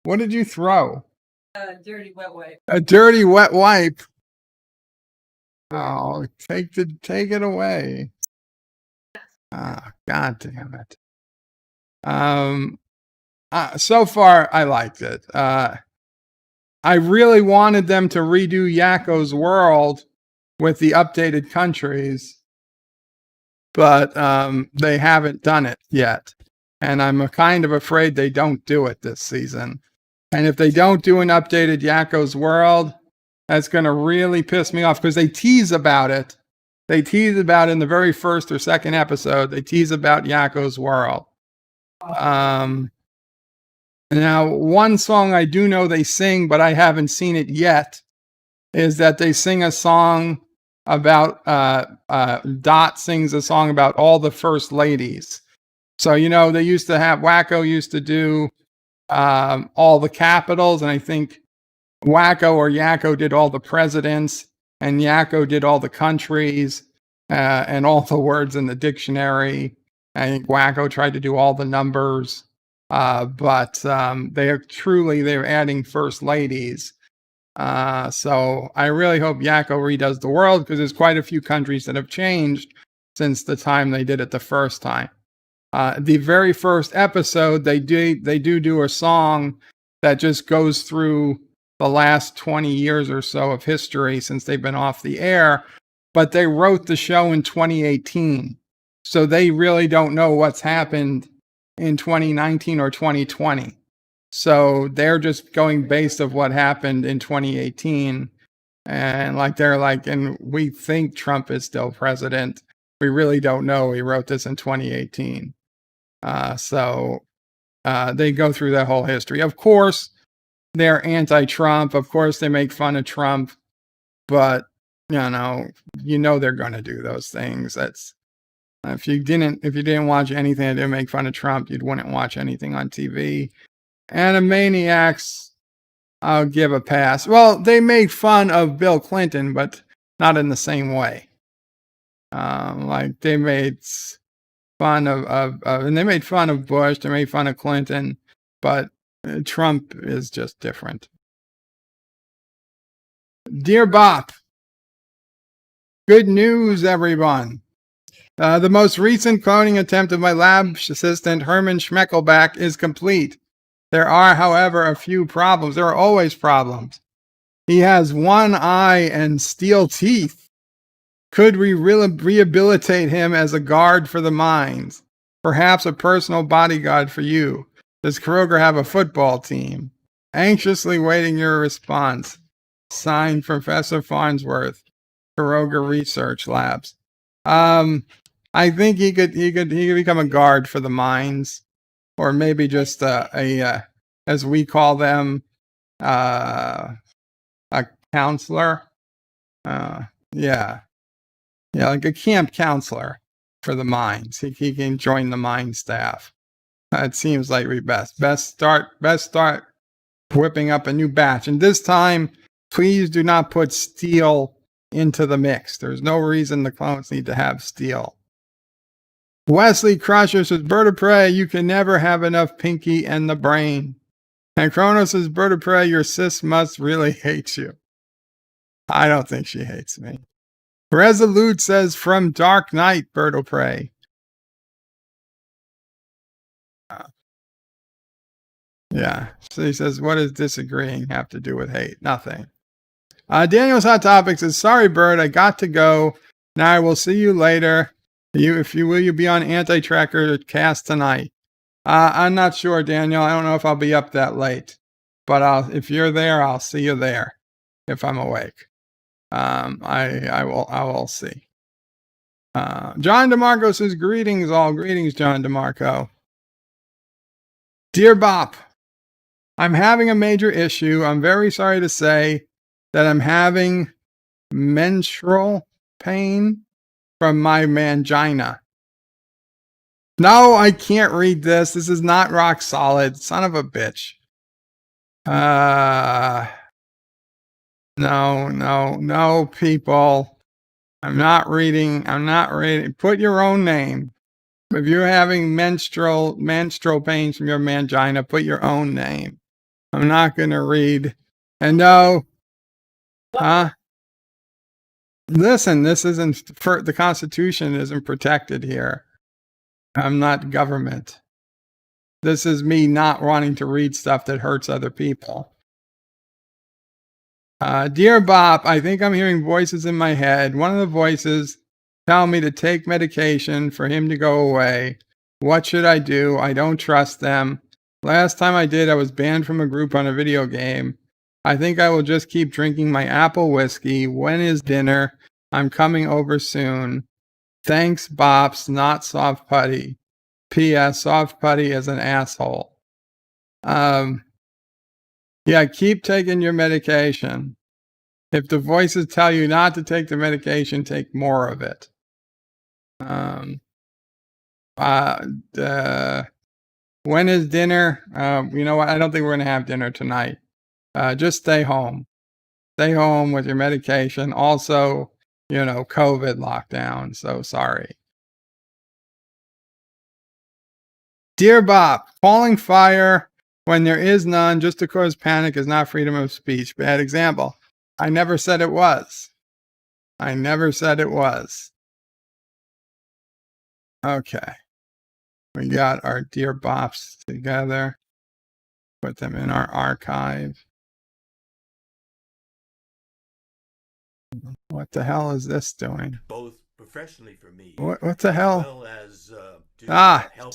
What did you throw? Dirty wet wipe. A dirty wet wipe. Oh, take it away. Oh, God damn it. So far I liked it. I really wanted them to redo Yakko's World with the updated countries, but they haven't done it yet. And I'm kind of afraid they don't do it this season. And if they don't do an updated Yakko's World, that's going to really piss me off, because they tease about it. They tease about it in the very first or second episode. They tease about Yakko's World. Now, one song I do know they sing, but I haven't seen it yet, is that they sing a song about, Dot sings a song about all the first ladies. So, they used to have, Wacko used to do all the capitals, and I think Wacko or Yakko did all the presidents, and Yakko did all the countries, and all the words in the dictionary. I think Wacko tried to do all the numbers, but they're adding first ladies. So I really hope Yakko redoes the world, because there's quite a few countries that have changed since the time they did it the first time. The very first episode, they do a song that just goes through the last 20 years or so of history since they've been off the air. but they wrote the show in 2018. So they really don't know what's happened in 2019 or 2020. So they're just going based of what happened in 2018. And like, they're like, and we think Trump is still president. We really don't know. He wrote this in 2018. They go through that whole history. Of course, they're anti-Trump. Of course, they make fun of Trump. But, you know they're going to do those things. That's if you didn't watch anything that didn't make fun of Trump, you wouldn't watch anything on TV. Animaniacs, I'll give a pass. Well, they made fun of Bill Clinton, but not in the same way. Like they made fun and they made fun of Bush, they made fun of Clinton, but Trump is just different. Dear Bop, good news, everyone. The most recent cloning attempt of my lab assistant, Herman Schmeckelback, is complete. There are, however, a few problems. There are always problems. He has one eye and steel teeth. Could we rehabilitate him as a guard for the mines? Perhaps a personal bodyguard for you. Does Caroga have a football team? Anxiously waiting your response. Signed, Professor Farnsworth, Caroga Research Labs. I think he could become a guard for the mines, or maybe just a as we call them, a counselor. Yeah, like a camp counselor for the mines. He can join the mine staff. It seems like we best start whipping up a new batch, and this time, please do not put steel into the mix. There's no reason the clones need to have steel. Wesley Crusher says, Bird of Prey, you can never have enough Pinky and the brain. And Kronos says, Bird of Prey, your sis must really hate you. I don't think she hates me. Resolute says, from Dark Knight, Bird of Prey. Yeah. So he says, what does disagreeing have to do with hate? Nothing. Daniel's Hot Topics says, sorry, Bird, I got to go. Now I will see you later. Will you be on Anti-Tracker cast tonight? I'm not sure, Daniel. I don't know if I'll be up that late, but if you're there, I'll see you there if I'm awake. I will see. John DeMarco says, greetings, all. Greetings, John DeMarco. Dear Bop, I'm having a major issue. I'm very sorry to say that I'm having menstrual pain from my mangina. No, I can't read this. This is not rock solid. Son of a bitch. No, people. I'm not reading. Put your own name. If you're having menstrual pains from your mangina, put your own name. I'm not going to read. And no. Listen, this isn't the Constitution isn't protected here. I'm not government. This is me not wanting to read stuff that hurts other people. Dear Bop, I think I'm hearing voices in my head. One of the voices tell me to take medication for him to go away. What should I do? I don't trust them. Last time I did, I was banned from a group on a video game. I think I will just keep drinking my apple whiskey. When is dinner? I'm coming over soon. Thanks, Bops, not Soft Putty. P.S. Soft Putty is an asshole. Yeah, keep taking your medication. If the voices tell you not to take the medication, take more of it. When is dinner? You know what? I don't think we're going to have dinner tonight. Just stay home. Stay home with your medication. Also, COVID lockdown. So sorry. Dear Bop, calling fire when there is none just to cause panic is not freedom of speech. Bad example. I never said it was. Okay. We got our Dear Bops together. Put them in our archive. What the hell is this doing? both professionally for me, What the as hell? well as to help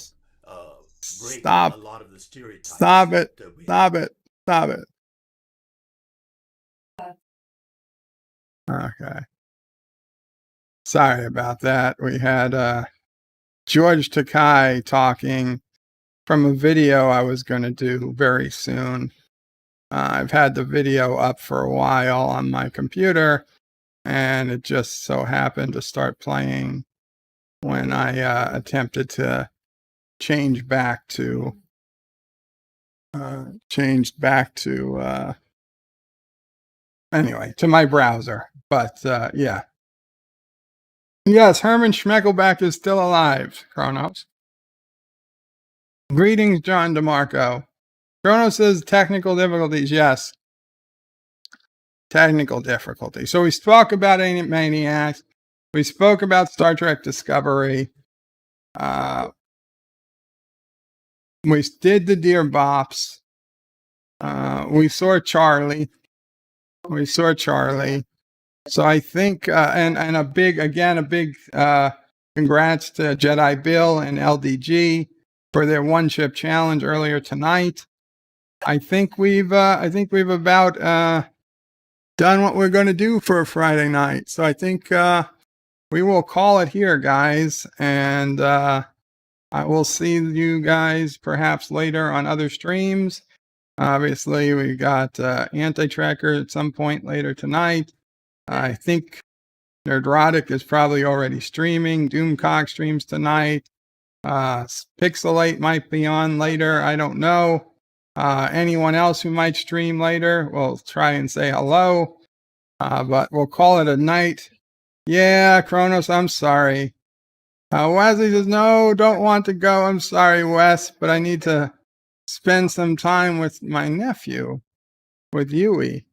break Stop. a lot of the stereotypes. Stop it. that we have. Stop it. Stop it. Okay. Sorry about that. We had George Takai talking from a video I was going to do very soon. I've had the video up for a while on my computer, and it just so happened to start playing when I attempted to change back to anyway, to my browser. But yeah. Yes, Herman Schmeckelback is still alive, Kronos. Greetings, John DeMarco. Kronos says technical difficulties. Yes. Technical difficulties. So we spoke about Animaniacs. We spoke about Star Trek Discovery. We did the Dear Bops. We saw Charlie. So I think, and a big congrats to Jedi Bill and LDG for their one chip challenge earlier tonight. I think we've about done what we're going to do for a Friday night. So I think we will call it here, guys, and I will see you guys perhaps later on other streams. Obviously, we got Anti-Tracker at some point later tonight. I think Nerdrotic is probably already streaming. Doomcock streams tonight. Pixelate might be on later. I don't know. Anyone else who might stream later, we'll try and say hello. But we'll call it a night. Yeah, Kronos, I'm sorry. Wesley says, no, don't want to go. I'm sorry, Wes, but I need to spend some time with my nephew, with Yui.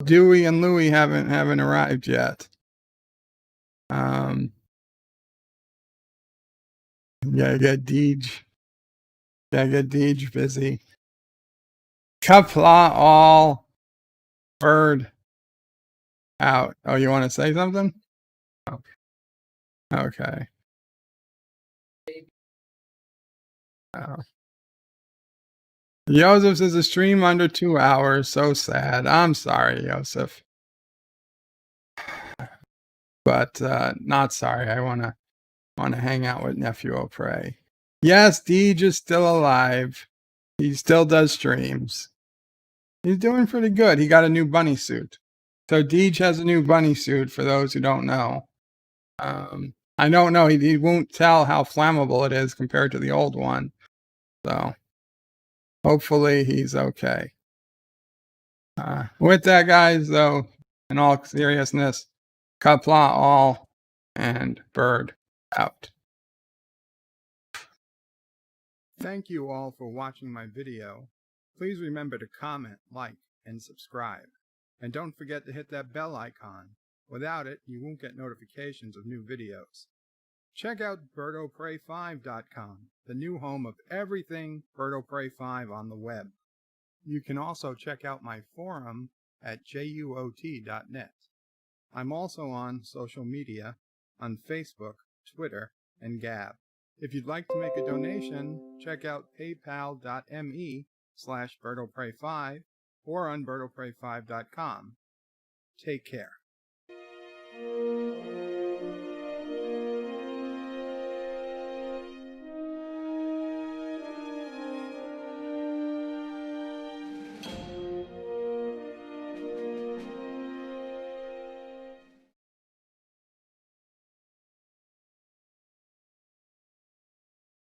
Dewey and Louie haven't arrived yet. Yeah, get Deej busy. Qapla all bird out. Oh, you want to say something? Okay. Oh. Joseph says a stream under 2 hours. So sad. I'm sorry, Joseph. But not sorry. I wanna hang out with Nephew O'Prey. Yes, Deej is still alive. He still does streams. He's doing pretty good. He got a new bunny suit. So Deej has a new bunny suit for those who don't know. I don't know. He won't tell how flammable it is compared to the old one. So hopefully he's okay. With that, guys, though, in all seriousness, Qapla all and bird out. Thank you all for watching my video. Please remember to comment, like, and subscribe. And don't forget to hit that bell icon. Without it, you won't get notifications of new videos. Check out BirdoPrey5.com, the new home of everything BirdoPrey5 on the web. You can also check out my forum at juot.net. I'm also on social media on Facebook, Twitter, and Gab. If you'd like to make a donation, check out paypal.me/BirdoPrey5 or on BirdoPrey5.com. Take care.